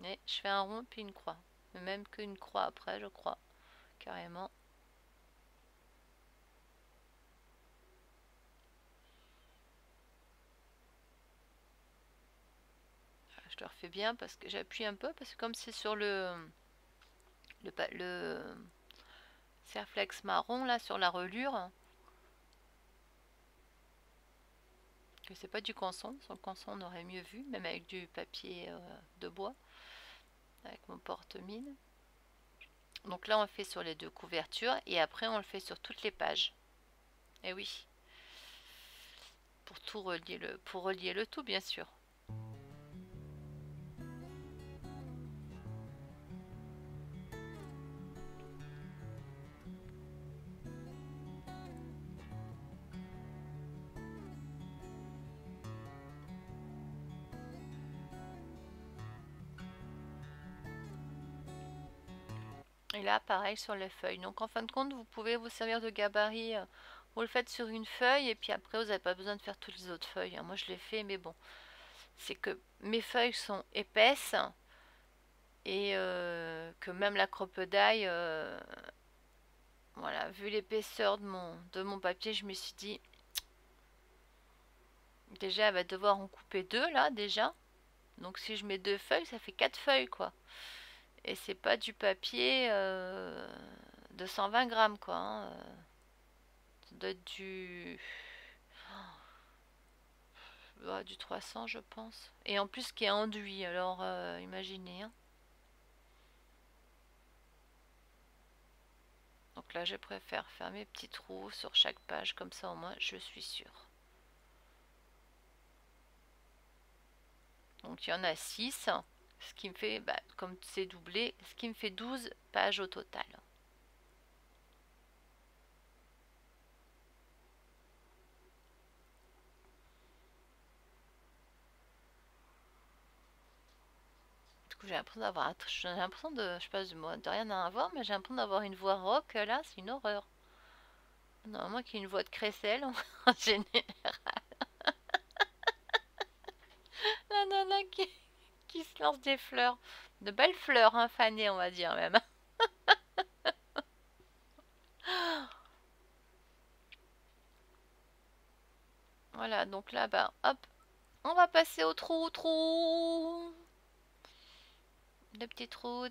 Et je fais un rond puis une croix. Même qu'une croix après, je crois. Carrément. Je le refais bien parce que j'appuie un peu. Parce que comme c'est sur le Serflex marron, là, sur la relure, que c'est pas du canson. Sans le canson, on aurait mieux vu. Même avec du papier de bois. Avec mon porte-mine. Donc là, on le fait sur les deux couvertures. Et après, on le fait sur toutes les pages. Et oui. Pour tout relier pour relier le tout, bien sûr. Et là, pareil sur les feuilles. Donc en fin de compte, vous pouvez vous servir de gabarit. Vous le faites sur une feuille et puis après, vous n'avez pas besoin de faire toutes les autres feuilles. Moi, je l'ai fait, mais bon. C'est que mes feuilles sont épaisses et que même la crocodile, voilà, vu l'épaisseur de mon papier, je me suis dit, déjà, elle va devoir en couper deux là, déjà. Donc si je mets deux feuilles, ça fait quatre feuilles, quoi. Et c'est pas du papier de 120 grammes, quoi, hein. Ça doit être du 300, je pense. Et en plus, qui est enduit, alors imaginez, hein. Donc là, je préfère faire mes petits trous sur chaque page, comme ça au moins, je suis sûre. Donc il y en a 6, ce qui me fait, bah, comme c'est doublé, ce qui me fait 12 pages au total. Du coup, j'ai l'impression de, je sais pas, de rien à avoir, mais j'ai l'impression d'avoir une voix rock, là, c'est une horreur. Normalement, qu'il y ait une voix de crécelle, en général. La nana qui se lance des fleurs. De belles fleurs, hein, fanées, on va dire même. Voilà, donc là, bah, hop, on va passer au trou. Deux petits trous,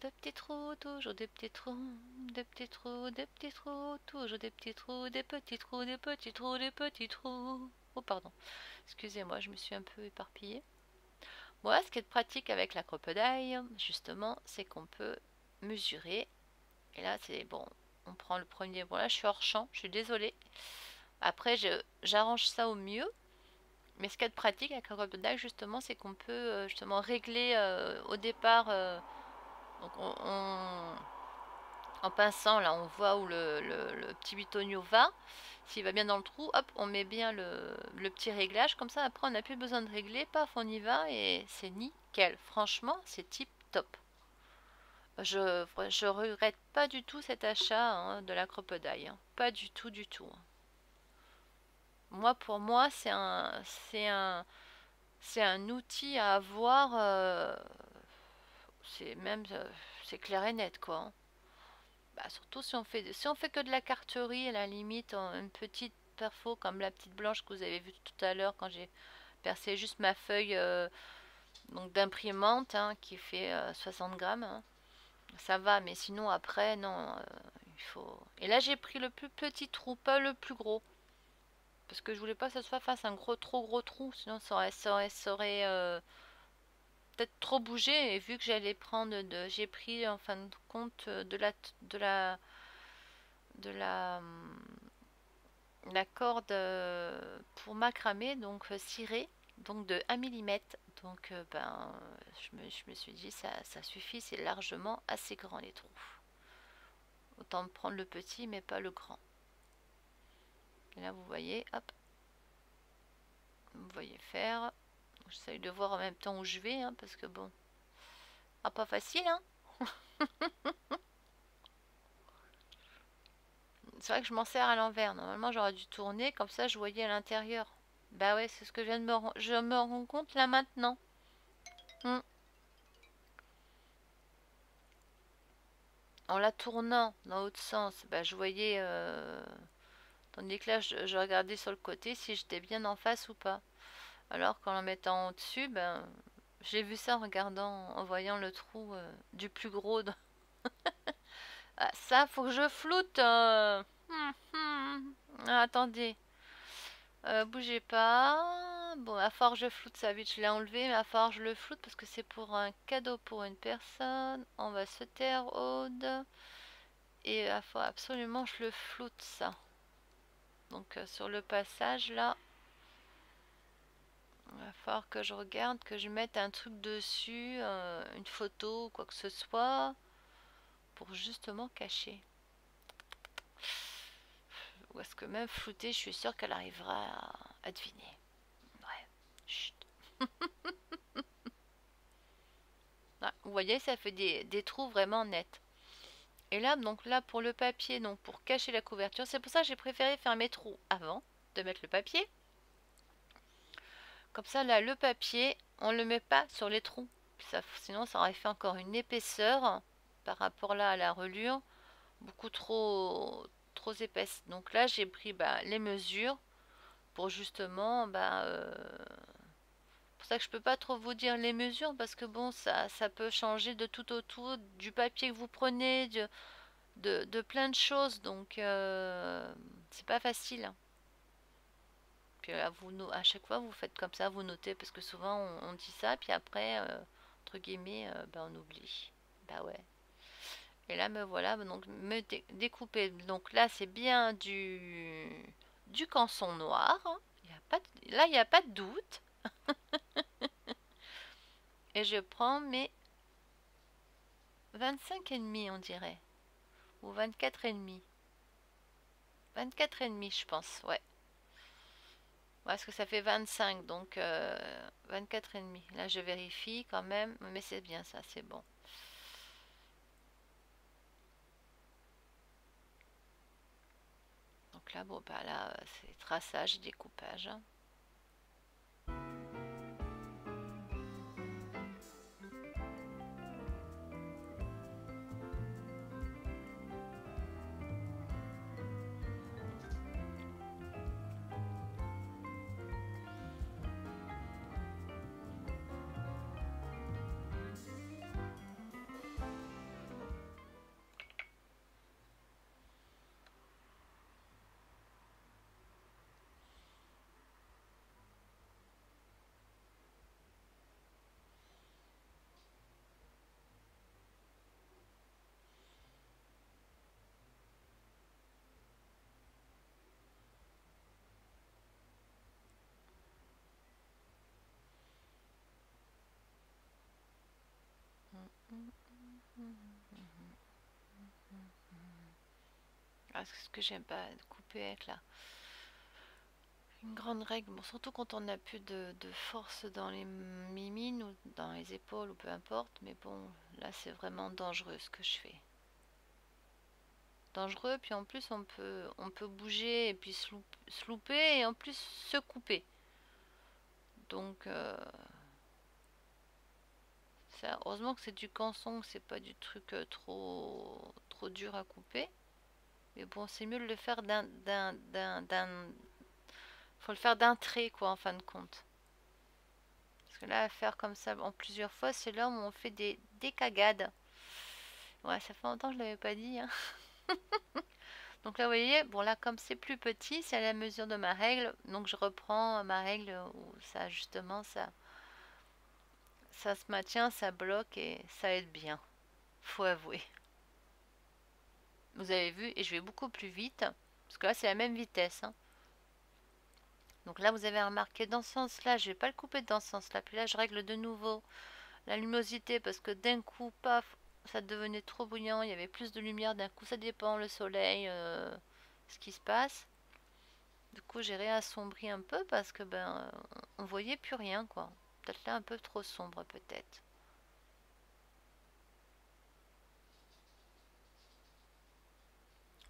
toujours des petits trous, des petits trous, toujours des petits trous, des petits trous, des petits trous, des petits trous. Oh, pardon, excusez-moi, je me suis un peu éparpillée. Moi, ce qui est pratique avec la crocodile, justement, c'est qu'on peut mesurer. Et là, c'est bon, on prend le premier. Bon, là, je suis hors champ, je suis désolée. Après, j'arrange ça au mieux. Mais ce qui est pratique avec la crocodile, justement, c'est qu'on peut justement régler au départ. Donc, en pinçant, là, on voit où le petit bitonio va. S'il va bien dans le trou, hop, on met bien le petit réglage. Comme ça, après, on n'a plus besoin de régler. Paf, on y va et c'est nickel. Franchement, c'est tip top. Je regrette pas du tout cet achat hein, de la crocodile. Hein. Pas du tout, du tout. Moi, pour moi, c'est un outil à avoir. C'est même, c'est clair et net, quoi. Hein. Bah, surtout si on fait que de la carterie, à la limite, une petite perfo comme la petite blanche que vous avez vue tout à l'heure quand j'ai percé juste ma feuille donc d'imprimante hein, qui fait 60 grammes. Hein. Ça va, mais sinon après, non, il faut. Et là, j'ai pris le plus petit trou, pas le plus gros. Parce que je voulais pas que ce soit face à un trop gros trou, sinon ça aurait peut-être trop bougé. Et vu que j'allais prendre j'ai pris en fin de compte de la de la corde pour macramé, donc cirée, donc de 1 mm. Donc ben, je me suis dit ça suffit, c'est largement assez grand les trous. Autant prendre le petit mais pas le grand. Et là vous voyez, hop, vous voyez faire. J'essaye de voir en même temps où je vais, hein, parce que bon, ah, pas facile, hein. C'est vrai que je m'en sers à l'envers. Normalement, j'aurais dû tourner, comme ça je voyais à l'intérieur. Bah ouais, c'est ce que je me rends compte là maintenant. Hmm. En la tournant dans l'autre sens, bah, je voyais, tandis que là, je regardais sur le côté si j'étais bien en face ou pas. Alors qu'en la mettant au-dessus, ben, j'ai vu ça en regardant, en voyant le trou du plus gros. Ah, ça, faut que je floute. Ah, attendez. Bougez pas. Bon, à fort je floute ça vite, je l'ai enlevé, mais à fort je le floute parce que c'est pour un cadeau pour une personne. On va se taire, Aude. Et il faut absolument je le floute ça. Donc sur le passage là, il va falloir que je regarde, que je mette un truc dessus, une photo ou quoi que ce soit, pour justement cacher. Ou est-ce que même flouter, je suis sûre qu'elle arrivera à deviner. Ouais. Chut. Ah, vous voyez, ça fait des trous vraiment nets. Et là, donc là, pour le papier, donc pour cacher la couverture, c'est pour ça que j'ai préféré faire mes trous avant de mettre le papier. Comme ça, là, le papier, on ne le met pas sur les trous. Sinon, ça aurait fait encore une épaisseur par rapport là à la relure, beaucoup trop épaisse. Donc là, j'ai pris bah, les mesures pour justement, bah, pour ça que je peux pas trop vous dire les mesures parce que bon, ça peut changer de tout autour du papier que vous prenez, de plein de choses. Donc, c'est pas facile. Puis à chaque fois, vous faites comme ça, vous notez, parce que souvent on dit ça, puis après, entre guillemets, ben, on oublie. Bah ouais. Et là, me voilà, donc me découper. Donc là, c'est bien du canson noir. Hein. Là, il n'y a pas de doute. Et je prends mes 25,5, on dirait. Ou 24,5. 24,5, je pense, ouais. Parce que ça fait 25, donc 24,5. Là, je vérifie quand même, mais c'est bien ça, c'est bon. Donc là, bon, bah là, c'est traçage, découpage. Ah, c'est ce que j'aime pas, de couper avec là. Une grande règle, bon, surtout quand on n'a plus de force dans les mimines ou dans les épaules ou peu importe, mais bon, là c'est vraiment dangereux ce que je fais. Dangereux, puis en plus on peut bouger et puis se louper et en plus se couper. Donc, ça, heureusement que c'est du canson, que c'est pas du truc trop dur à couper. Mais bon, c'est mieux de le faire faut le faire d'un trait, quoi, en fin de compte. Parce que là, à faire comme ça en plusieurs fois, c'est là où on fait des cagades. Ouais, ça fait longtemps que je l'avais pas dit, hein. Donc là, vous voyez, bon là, comme c'est plus petit, c'est à la mesure de ma règle. Donc je reprends ma règle où ça, justement, ça se maintient, ça bloque et ça aide bien. Faut avouer. Vous avez vu, et je vais beaucoup plus vite. Parce que là, c'est la même vitesse, hein. Donc là, vous avez remarqué dans ce sens-là, je vais pas le couper dans ce sens-là. Puis là, je règle de nouveau la luminosité parce que d'un coup, paf, ça devenait trop brillant. Il y avait plus de lumière. D'un coup, ça dépend, le soleil, ce qui se passe. Du coup, j'ai réassombri un peu parce que on voyait plus rien, quoi. Peut-être là un peu trop sombre, peut-être.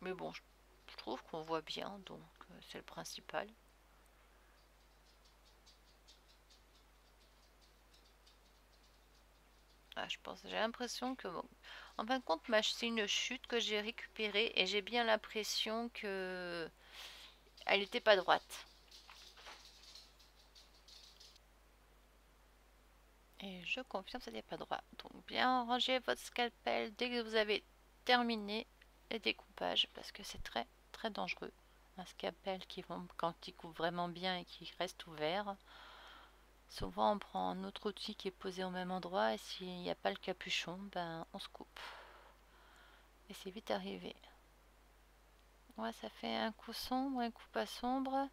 Mais bon, je trouve qu'on voit bien, donc c'est le principal. Ah, je pense, j'ai l'impression que, bon, en fin de compte, c'est une chute que j'ai récupérée et j'ai bien l'impression que elle n'était pas droite. Et je confirme, ça n'est pas droit. Donc bien ranger votre scalpel dès que vous avez terminé les découpages parce que c'est très très dangereux. Un scalpel quand il coupe vraiment bien et qui reste ouvert. Souvent on prend un autre outil qui est posé au même endroit et s'il n'y a pas le capuchon, on se coupe. Et c'est vite arrivé. Ouais, ça fait un coup sombre, un coup pas sombre.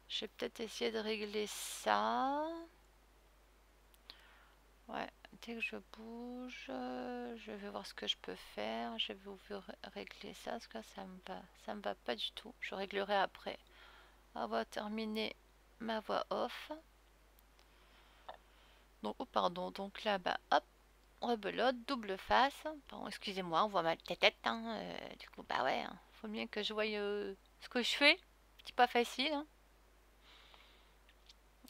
Je vais peut-être essayer de régler ça. Ouais, dès que je bouge, je vais voir ce que je peux faire. Je vais vous régler ça, parce que ça me va pas du tout. Je réglerai après. On va terminer ma voix off. Donc, oh pardon, donc là, hop, rebelote, double face. Bon, excusez-moi, on voit ma tête, hein. Du coup, ouais, hein, faut bien que je voie ce que je fais. C'est pas facile, hein.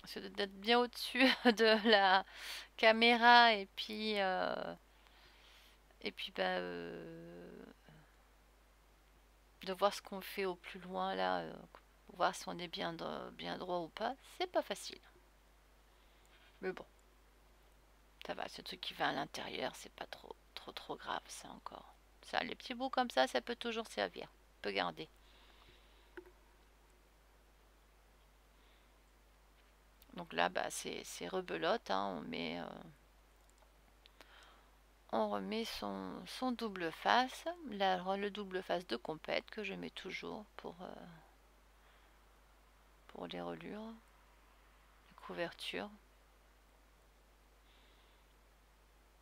C'est d'être bien au-dessus de la caméra et puis de voir ce qu'on fait au plus loin là, pour voir si on est bien droit ou pas, c'est pas facile. Mais bon, ça va, ce truc qui va à l'intérieur, c'est pas trop grave, ça encore. Ça, les petits bouts comme ça peut toujours servir. On peut garder. Donc là, c'est rebelote, hein, on remet son double face, le double face de compète que je mets toujours pour les reliures, les couvertures.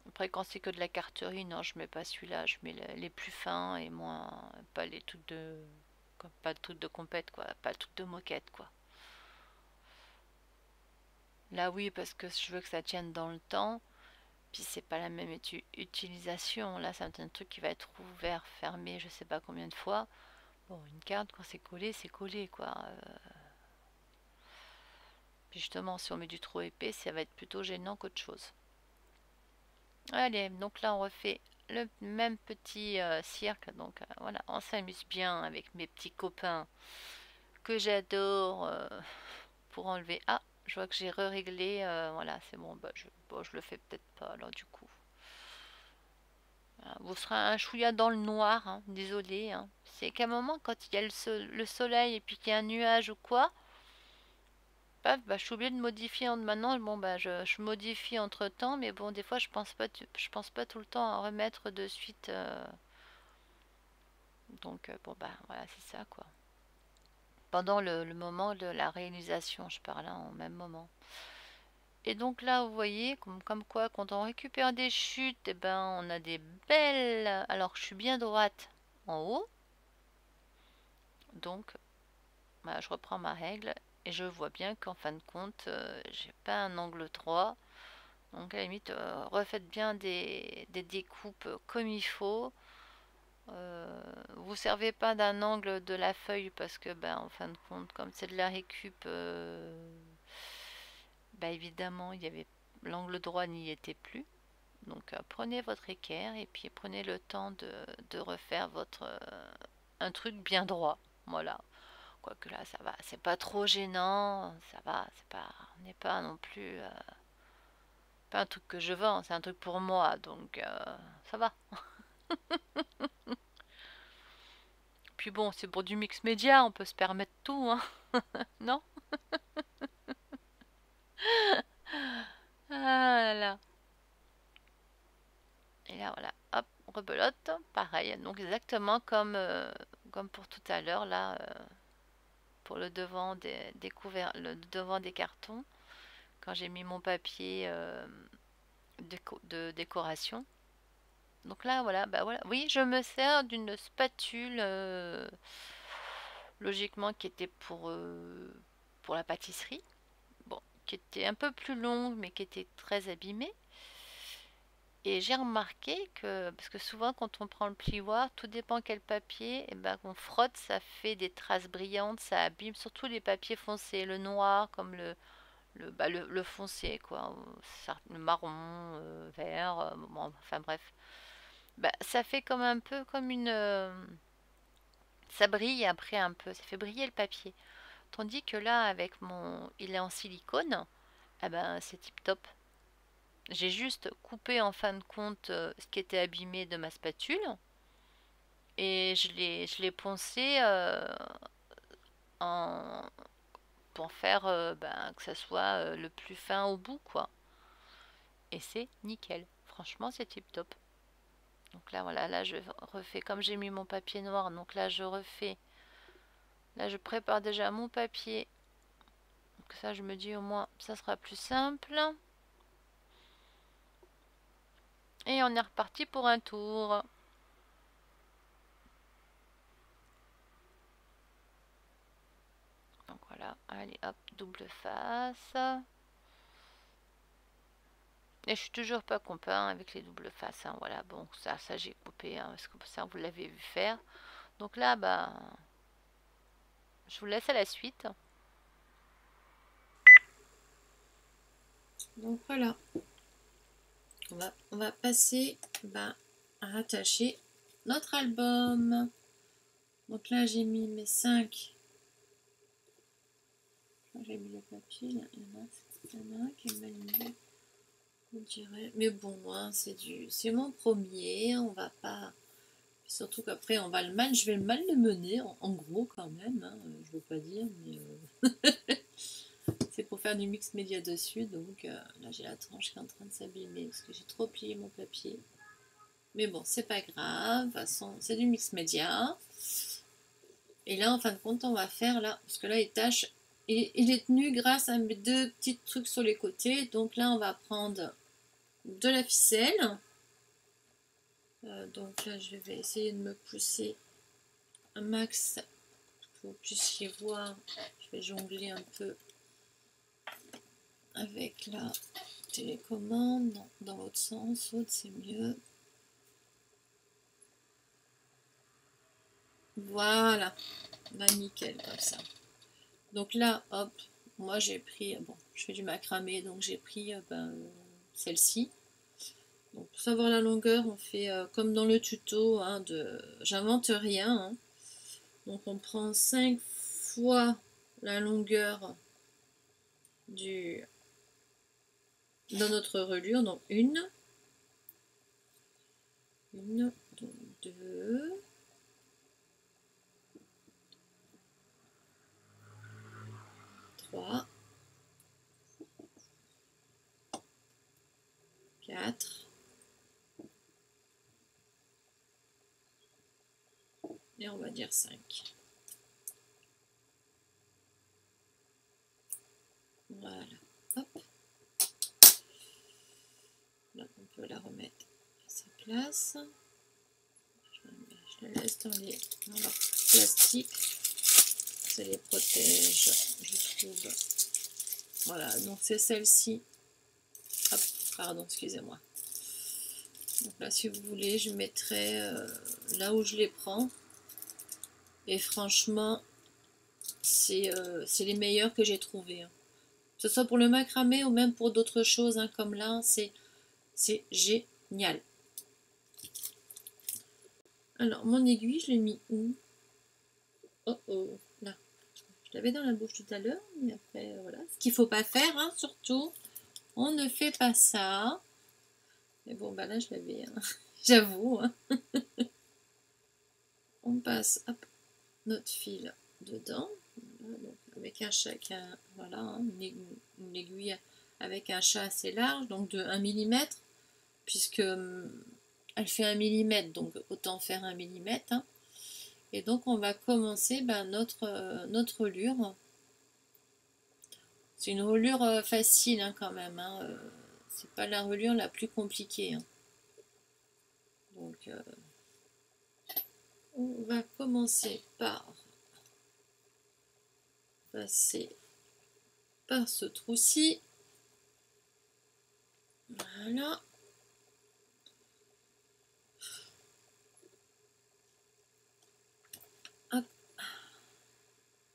Après, quand c'est que de la carterie, non, je mets pas celui-là. Je mets les plus fins et moins. Pas les trucs de. Pas le truc de compète, quoi. Pas le truc de moquette, quoi. Là, oui, parce que je veux que ça tienne dans le temps. Puis c'est pas la même utilisation. Là, c'est un truc qui va être ouvert, fermé, je sais pas combien de fois. Bon, une carte, quand c'est collé, quoi. Puis justement, si on met du trop épais, ça va être plutôt gênant qu'autre chose. Allez, donc là on refait le même petit cirque. Donc voilà, on s'amuse bien avec mes petits copains que j'adore pour enlever. Ah, je vois que j'ai réglé. Voilà, c'est bon, je le fais peut-être pas alors du coup. Vous serez un chouïa dans le noir, hein, désolé. Hein. C'est qu'à un moment, quand il y a le soleil et puis qu'il y a un nuage ou quoi, paf, je suis obligée de modifier maintenant. Bon, je modifie entre temps, mais bon, des fois, je pense pas tout le temps à remettre de suite. Donc, bon, voilà, c'est ça, quoi. Pendant le moment de la réalisation, je parle, hein, au même moment. Et donc là, vous voyez, comme quoi, quand on récupère des chutes, eh ben, on a des belles... Alors que je suis bien droite en haut. Donc, bah, je reprends ma règle. Et je vois bien qu'en fin de compte, j'ai pas un angle droit. Donc à la limite, refaites bien des découpes comme il faut. Vous servez pas d'un angle de la feuille parce que, ben, en fin de compte, comme c'est de la récup, bah, évidemment, il y avait l'angle droit n'y était plus. Donc prenez votre équerre et puis prenez le temps de refaire votre un truc bien droit. Voilà. Quoique là, ça va, c'est pas trop gênant, ça va, c'est pas, on n'est pas non plus pas un truc que je vends, c'est un truc pour moi, donc ça va. Puis bon, c'est pour du mix média, on peut se permettre tout, hein, non? Ah là là. Et là voilà, hop, rebelote, pareil, donc exactement comme pour tout à l'heure là, pour le devant des couverts, le devant des cartons, quand j'ai mis mon papier de décoration. Donc là voilà, bah voilà, oui, je me sers d'une spatule logiquement qui était pour la pâtisserie, bon, qui était un peu plus longue mais qui était très abîmée. Et j'ai remarqué que, parce que souvent quand on prend le plioir, tout dépend quel papier, et ben qu'on frotte, ça fait des traces brillantes, ça abîme surtout les papiers foncés, le noir comme le foncé, quoi, le marron, vert, bon, enfin bref. Bah, ça fait comme un peu comme ça brille après un peu, ça fait briller le papier. Tandis que là, avec il est en silicone, eh ben c'est tip top. J'ai juste coupé en fin de compte ce qui était abîmé de ma spatule et je l'ai poncé en, pour faire ben, que ça soit le plus fin au bout, quoi. Et c'est nickel. Franchement, c'est tip top. Donc là, voilà, là je refais comme j'ai mis mon papier noir. Donc là, je refais. Là, je prépare déjà mon papier. Donc ça, je me dis au moins, ça sera plus simple. Et on est reparti pour un tour. Donc voilà, allez hop, double face. Et je suis toujours pas copain avec les doubles faces, hein, voilà, bon, ça j'ai coupé, hein, parce que ça vous l'avez vu faire. Donc là, bah, je vous laisse à la suite. Donc voilà, on va passer à rattacher notre album. Donc là, j'ai mis mes 5. J'ai mis le papier, là, il y en a un qui est mal mis, on dirait. Mais bon, hein, c'est mon premier, on va pas. Surtout qu'après, je vais mal le mener, en gros quand même, hein, je veux pas dire, mais c'est pour faire du mix média dessus, donc là j'ai la tranche qui est en train de s'abîmer parce que j'ai trop plié mon papier. Mais bon, c'est pas grave, de toute façon, c'est du mix média. Et là, en fin de compte, on va faire là, parce que là, il tâche, il est tenu grâce à mes deux petits trucs sur les côtés. Donc là, on va prendre de la ficelle. Donc là, je vais essayer de me pousser un max pour que vous puissiez voir. Je vais jongler un peu avec la télécommande. Non, dans l'autre sens, l'autre c'est mieux. Voilà, là nickel comme ça. Donc là, hop, moi j'ai pris, bon, je fais du macramé, donc j'ai pris celle-ci. Donc pour savoir la longueur, on fait comme dans le tuto, hein, j'invente rien. Hein. Donc on prend 5 fois la longueur dans notre reliure. Donc une, donc deux, 3, 4, et on va dire 5. Voilà. Hop. place. Je les laisse dans leur plastique. Ça les protège, je trouve. Voilà, donc c'est celle-ci. Hop, pardon, excusez-moi. Donc là, si vous voulez, je mettrai là où je les prends. Et franchement, c'est les meilleurs que j'ai trouvés. Hein. Que ce soit pour le macramé ou même pour d'autres choses, hein, comme là, c'est génial. Alors, mon aiguille, je l'ai mis où? Oh oh, là. Je l'avais dans la bouche tout à l'heure, mais après, voilà. Ce qu'il ne faut pas faire, hein, surtout, on ne fait pas ça. Mais bon, bah là, je l'avais, hein. J'avoue. Hein. On passe hop, notre fil dedans. Voilà, donc avec un chacun, voilà, hein, une aiguille avec un chat assez large, donc de 1 mm, puisque elle fait 1 mm, donc autant faire 1 mm. Hein. Et donc on va commencer notre relure. C'est une relure facile hein, quand même. Hein, c'est pas la relure la plus compliquée. Hein. Donc on va commencer par passer par ce trou-ci. Voilà. Hop.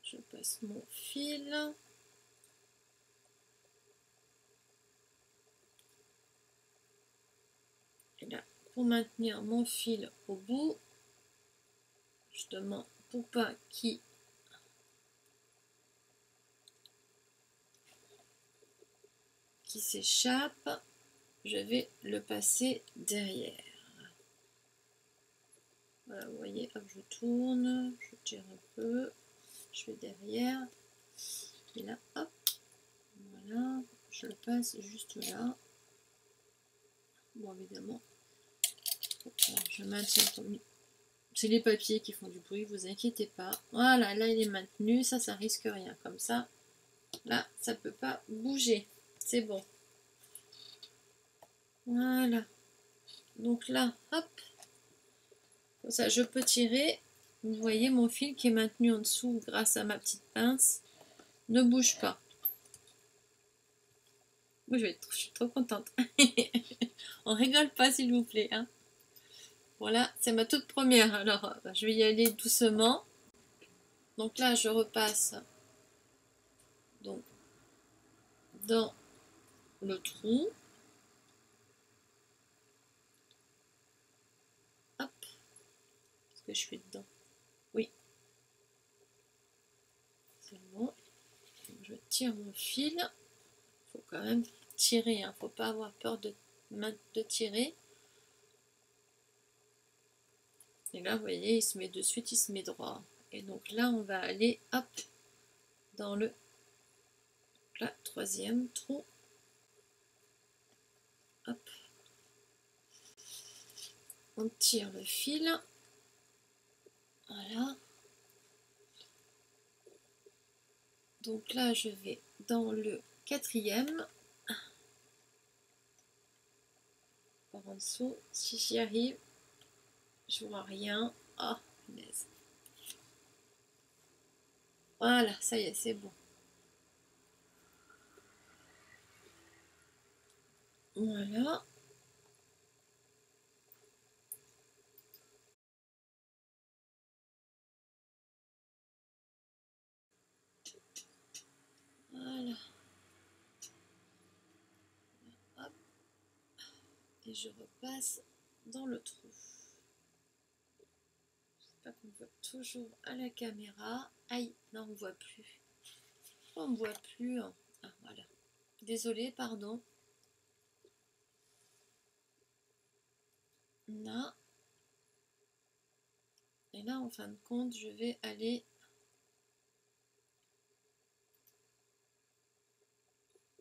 Je passe mon fil. Et là, pour maintenir mon fil au bout, justement pour pas qu'il s'échappe, je vais le passer derrière. Voilà, vous voyez, hop, je tourne, je tire un peu, je vais derrière, et là, hop, voilà, je le passe juste là. Bon, évidemment, je maintiens comme... C'est les papiers qui font du bruit, vous inquiétez pas. Voilà, là, il est maintenu, ça risque rien, comme ça. Là, ça peut pas bouger, c'est bon. Voilà. Donc là, hop, comme ça, je peux tirer. Vous voyez mon fil qui est maintenu en dessous grâce à ma petite pince. Ne bouge pas. Moi, je suis trop contente. On rigole pas, s'il vous plaît. Hein. Voilà, c'est ma toute première. Alors, je vais y aller doucement. Donc là, je repasse donc, dans le trou. Hop. Est-ce que je suis dedans? Oui. C'est bon. Donc, je tire mon fil. Il faut quand même tirer. Il ne faut pas avoir peur de tirer. Et là, vous voyez, il se met de suite, il se met droit. Et donc là, on va aller, hop, dans le troisième trou. Hop. On tire le fil. Voilà. Donc là, je vais dans le quatrième. Par en dessous, si j'y arrive, je vois rien. Ah, punaise. Voilà, ça y est, c'est bon. Voilà. Voilà. Hop. Et je repasse dans le trou. J'espère qu'on voit toujours à la caméra. Aïe, non, on ne voit plus. On ne voit plus. Hein. Ah, voilà. Désolée, pardon. Là. Et là, en fin de compte, je vais aller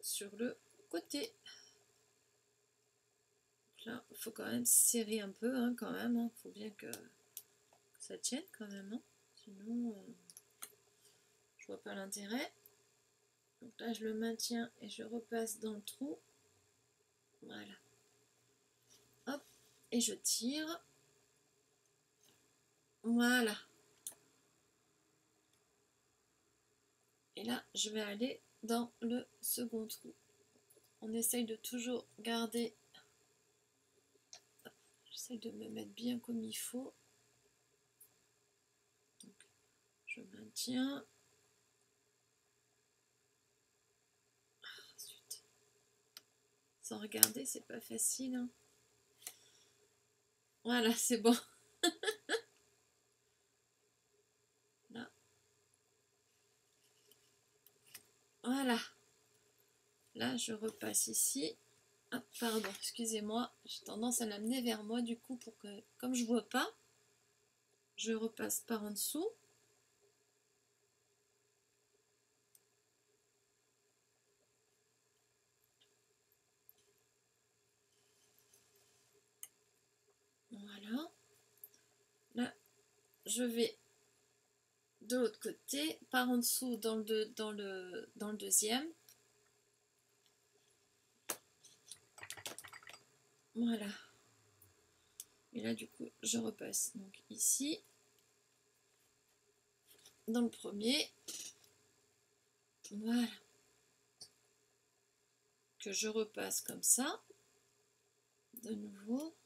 sur le côté. Donc là, il faut quand même serrer un peu, hein, quand même. Il faut bien que ça tienne quand même. Hein. Sinon, je vois pas l'intérêt. Donc là, je le maintiens et je repasse dans le trou. Voilà. Hop. et je tire. Voilà. Et là, je vais aller dans le second trou. On essaye de toujours garder. J'essaye de me mettre bien comme il faut. Donc, je maintiens. Ensuite, sans regarder, c'est pas facile. Hein. Voilà, c'est bon. Là. Voilà. Là, je repasse ici. Ah, pardon, excusez-moi. J'ai tendance à l'amener vers moi du coup pour que, comme je vois pas, je repasse par en dessous. Voilà. Là, je vais de l'autre côté, par en dessous dans le deuxième. Voilà. Et là, du coup, je repasse donc ici, dans le premier. Voilà. Que je repasse comme ça. De nouveau.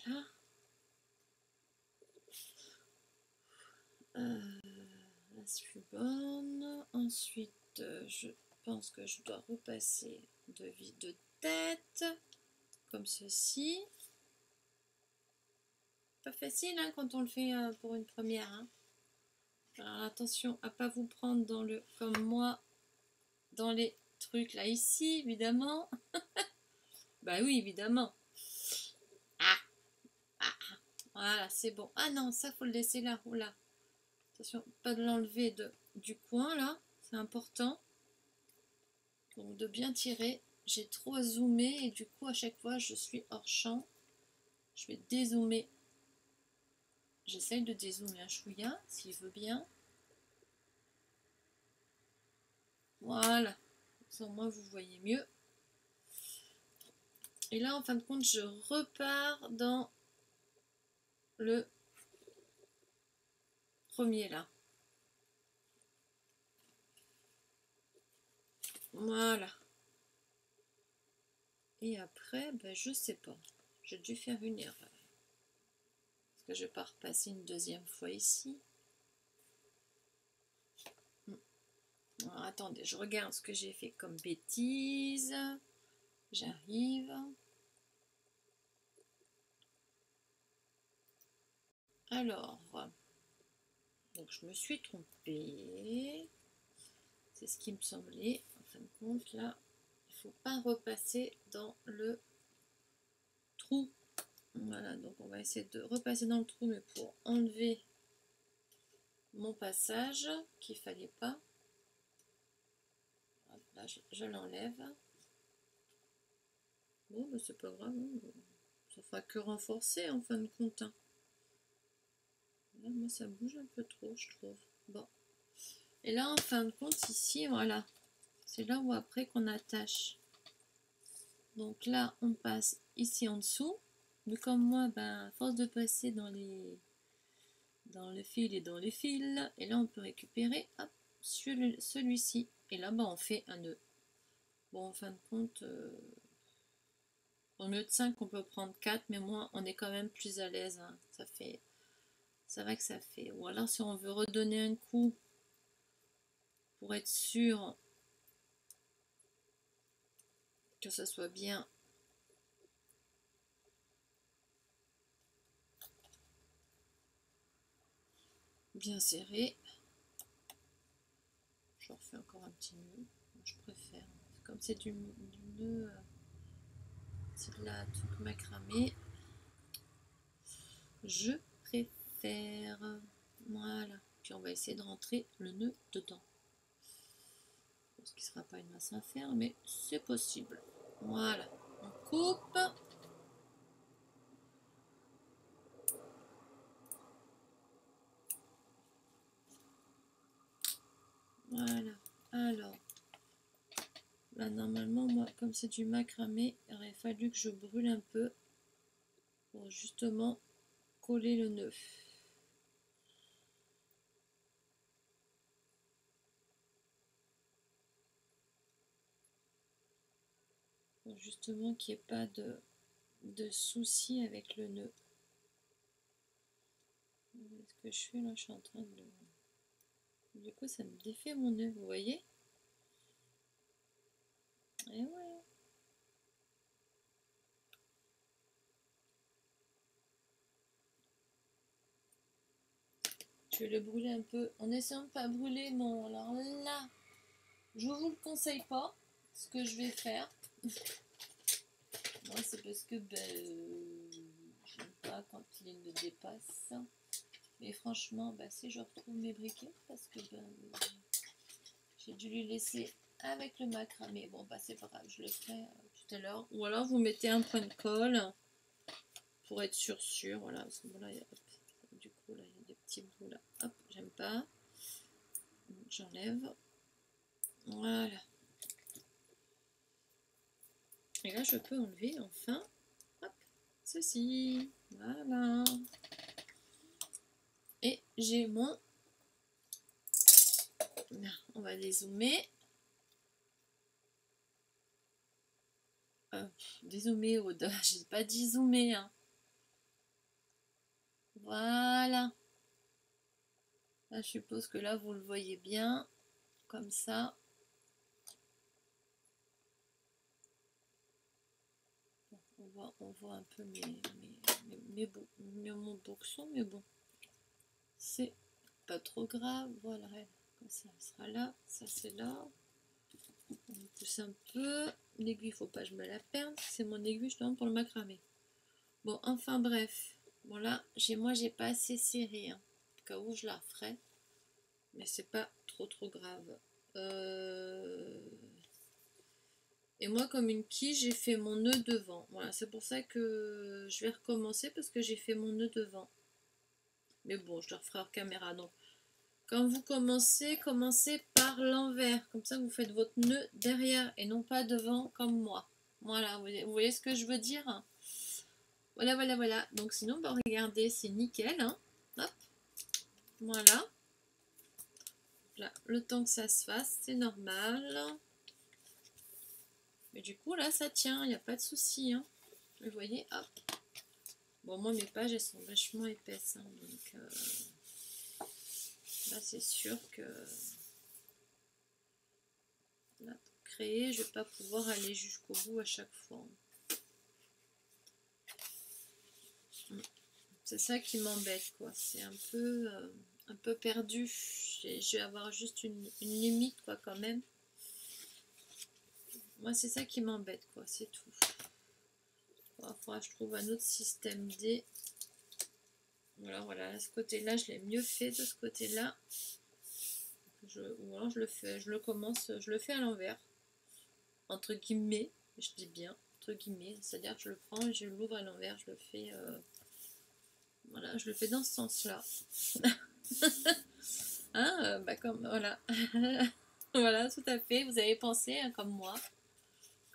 Voilà. La suivante. Ensuite, je pense que je dois repasser de vide de tête. Comme ceci. Pas facile hein, quand on le fait pour une première. Hein. Alors attention à pas vous prendre dans le comme moi dans les trucs là ici évidemment. Bah oui évidemment. Ah, ah, voilà c'est bon. Ah non ça faut le laisser là. Oula. Attention pas de l'enlever du coin là. C'est important. Donc de bien tirer. J'ai trop zoomé et du coup à chaque fois je suis hors champ. Je vais dézoomer. J'essaye de dézoomer un chouïa s'il veut bien. Voilà. Au moins vous voyez mieux. Et là, en fin de compte, je repars dans le premier là. Voilà. Et après, ben, je sais pas. J'ai dû faire une erreur. Parce que je vais pas repasser une deuxième fois ici. Alors, attendez, je regarde ce que j'ai fait comme bêtise. J'arrive. Alors, donc je me suis trompée. C'est ce qui me semblait. En fin de compte, là, il ne faut pas repasser dans le trou. Voilà, donc on va essayer de repasser dans le trou, mais pour enlever mon passage qu'il fallait pas. Là, je l'enlève. Bon, mais c'est pas grave. Hein. Ça fera que renforcer en fin de compte. Hein. Là, moi, ça bouge un peu trop, je trouve. Bon. Et là, en fin de compte, ici, voilà. C'est là où après qu'on attache. Donc là, on passe ici en dessous. Mais comme moi, ben, à force de passer dans le fil et dans les fils, et là, on peut récupérer hop, celui-ci. Et là, ben, on fait un nœud. Bon, en fin de compte, au lieu de 5, on peut prendre 4, mais moi, on est quand même plus à l'aise. Hein. Ça va que ça fait. Ou alors, si on veut redonner un coup pour être sûr que ça soit bien serré. Je refais encore un petit nœud. Je préfère. Comme c'est du nœud, c'est de la truc macramé. Je préfère. Voilà. Puis on va essayer de rentrer le nœud dedans. Ce qui ne sera pas une masse à faire, mais c'est possible. Voilà. On coupe. Là, normalement, moi, comme c'est du macramé, il aurait fallu que je brûle un peu pour justement coller le nœud. Pour justement qu'il n'y ait pas de soucis avec le nœud. Ce que je fais là, je suis en train de le... Du coup, ça me défait mon nœud, vous voyez? Et ouais. Je vais le brûler un peu en essayant de ne pas brûler mon... Alors là, je vous le conseille pas, ce que je vais faire. Moi, c'est parce que j'aime pas quand il me dépasse. Mais franchement, si je retrouve mes briquets, parce que j'ai dû les laisser avec le macramé. Bon, c'est pas grave, je le ferai tout à l'heure. Ou alors, vous mettez un point de colle pour être sûr. Voilà, parce que voilà, du coup, là, il y a des petits bouts là. Hop, j'aime pas. J'enlève. Voilà. Et là, je peux enlever enfin, hop, ceci. Voilà. Et j'ai mon... On va dézoomer. Dézoomer, Aude. J'ai pas dit zoomer. Hein. Voilà. Là, je suppose que là, vous le voyez bien. Comme ça. On voit un peu mon boxon, mais bon. C'est pas trop grave. Voilà. Comme ça, elle sera là. Ça, c'est là. On pousse un peu. L'aiguille, faut pas que je me la perde. C'est mon aiguille, je demande pour le macramé. Bon, enfin bref. Bon là, moi j'ai pas assez serré. Hein. Au cas où je la referai. Mais c'est pas trop grave. Et moi, comme une quille, j'ai fait mon nœud devant. Voilà, c'est pour ça que je vais recommencer parce que j'ai fait mon nœud devant. Mais bon, je le referai hors caméra. Donc, quand vous commencez par l'envers. Comme ça, vous faites votre nœud derrière et non pas devant comme moi. Voilà, vous voyez ce que je veux dire? Voilà. Donc sinon, regardez, c'est nickel. Hein. Hop. Voilà. Là, le temps que ça se fasse, c'est normal. Mais du coup, là, ça tient, il n'y a pas de souci. Hein. Vous voyez, hop. Bon, moi, mes pages, elles sont vachement épaisses. Hein, donc, là, c'est sûr que... Là, pour créer, je ne vais pas pouvoir aller jusqu'au bout à chaque fois. C'est ça qui m'embête, quoi. C'est un peu perdu. Je vais avoir juste une limite, quoi, quand même. Moi, c'est ça qui m'embête, quoi. C'est tout. Il faudra que je trouve un autre système D. Voilà, ce côté-là, je l'ai mieux fait de ce côté-là. Ou alors je le fais à l'envers. Entre guillemets, je dis bien, entre guillemets. C'est-à-dire que je le prends et je l'ouvre à l'envers. Je le fais... voilà, je le fais dans ce sens-là. Hein, voilà. Voilà, tout à fait. Vous avez pensé, hein, comme moi.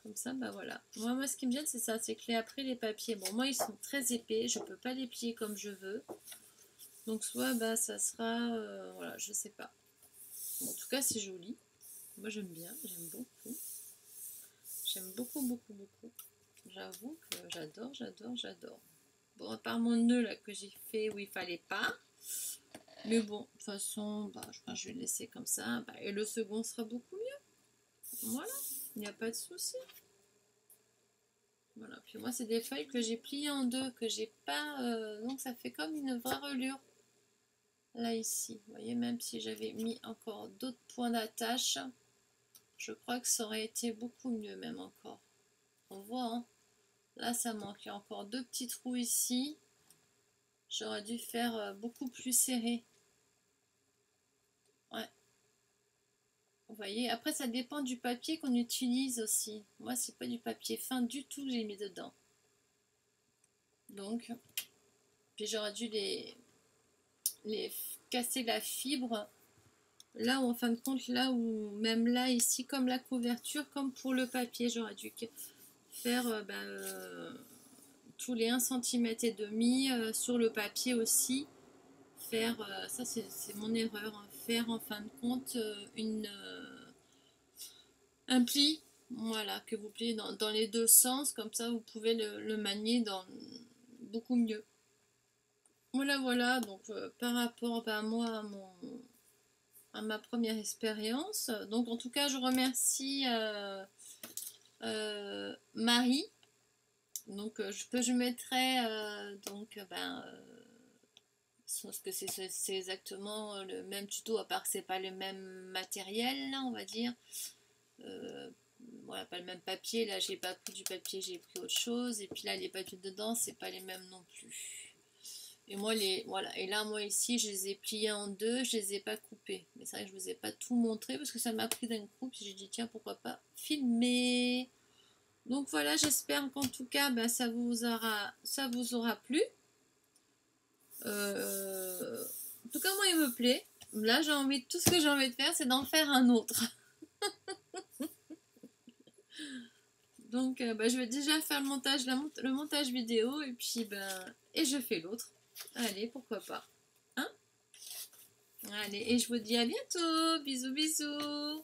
Comme ça, voilà. Moi, ce qui me gêne, c'est ça. C'est que après, les papiers, bon, moi, ils sont très épais. Je peux pas les plier comme je veux. Donc, soit, ça sera... voilà, je sais pas. Bon, en tout cas, c'est joli. Moi, j'aime bien. J'aime beaucoup. J'aime beaucoup. J'avoue que j'adore. Bon, à part mon nœud, là, que j'ai fait où il fallait pas. Mais bon, de toute façon, je vais le laisser comme ça. Et le second sera beaucoup mieux. Voilà, il n'y a pas de souci. Voilà, puis moi, c'est des feuilles que j'ai pliées en deux, que j'ai pas... donc, ça fait comme une vraie reliure. Là, ici. Vous voyez, même si j'avais mis encore d'autres points d'attache, je crois que ça aurait été beaucoup mieux, même encore. On voit, hein. Là, ça manque. Il y a encore deux petits trous ici. J'aurais dû faire beaucoup plus serré. Ouais. Vous voyez, après ça dépend du papier qu'on utilise aussi. Moi, c'est pas du papier fin du tout que j'ai mis dedans. Donc, puis j'aurais dû les casser la fibre Là où en fin de compte, là où même là ici, comme la couverture, comme pour le papier, j'aurais dû faire tous les 1,5 cm sur le papier aussi. Faire, ça c'est mon erreur, hein, faire en fin de compte un pli, voilà, que vous pliez dans les deux sens, comme ça vous pouvez le manier beaucoup mieux. Voilà, voilà, donc par rapport moi à ma première expérience. Donc en tout cas, je remercie Marie. Donc je mettrai parce que c'est exactement le même tuto, à part que c'est pas le même matériel, là, on va dire. Euh, voilà, pas le même papier. Là, j'ai pas pris du papier, j'ai pris autre chose. Et puis là, les papiers dedans, c'est pas les mêmes non plus. Et moi, voilà. Et là, moi ici, je les ai pliés en deux, je les ai pas coupés. Mais c'est vrai que je vous ai pas tout montré parce que ça m'a pris d'un coup. Puis j'ai dit, tiens, pourquoi pas filmer. Donc voilà, j'espère qu'en tout cas, ça vous aura plu. En tout cas, moi, il me plaît. Là, tout ce que j'ai envie de faire, c'est d'en faire un autre. Donc, je vais déjà faire le montage vidéo et puis, et je fais l'autre. Allez, pourquoi pas. Hein? Allez, et je vous dis à bientôt. Bisous, bisous.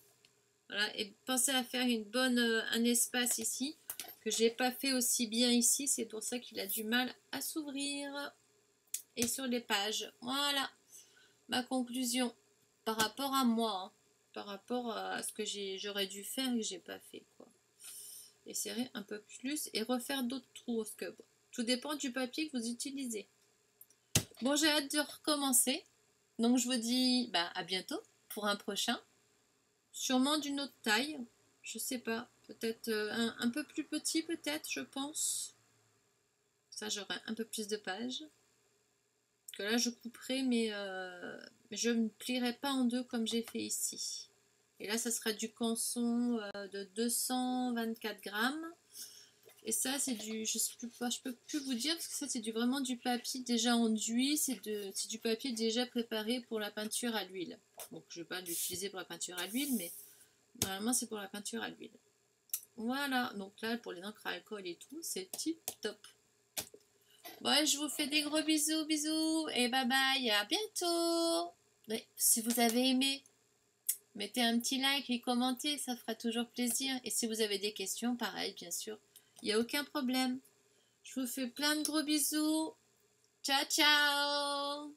Voilà, et pensez à faire un espace ici, que j'ai pas fait aussi bien ici. C'est pour ça qu'il a du mal à s'ouvrir. Et sur les pages. Voilà. Ma conclusion par rapport à moi, hein, par rapport à ce que j'aurais dû faire et que j'ai pas fait, quoi. Et serrer un peu plus et refaire d'autres trous, parce que tout dépend du papier que vous utilisez. Bon, j'ai hâte de recommencer, donc je vous dis à bientôt pour un prochain, sûrement d'une autre taille, je sais pas, peut-être un peu plus petit, peut-être, je pense. Ça, j'aurai un peu plus de pages. Que là, je couperai, mais je ne plierai pas en deux comme j'ai fait ici. Et là, ça sera du canson de 224 grammes. Et ça, c'est je peux plus vous dire, parce que ça, c'est vraiment du papier déjà enduit. C'est du papier déjà préparé pour la peinture à l'huile. Donc, je ne vais pas l'utiliser pour la peinture à l'huile, mais normalement, c'est pour la peinture à l'huile. Voilà, donc là, pour les encres à alcool et tout, c'est tip top. Bon, je vous fais des gros bisous, bisous, et bye bye, à bientôt. Si vous avez aimé, mettez un petit like et commentez, ça fera toujours plaisir. Et si vous avez des questions, pareil, bien sûr, il n'y a aucun problème. Je vous fais plein de gros bisous. Ciao, ciao.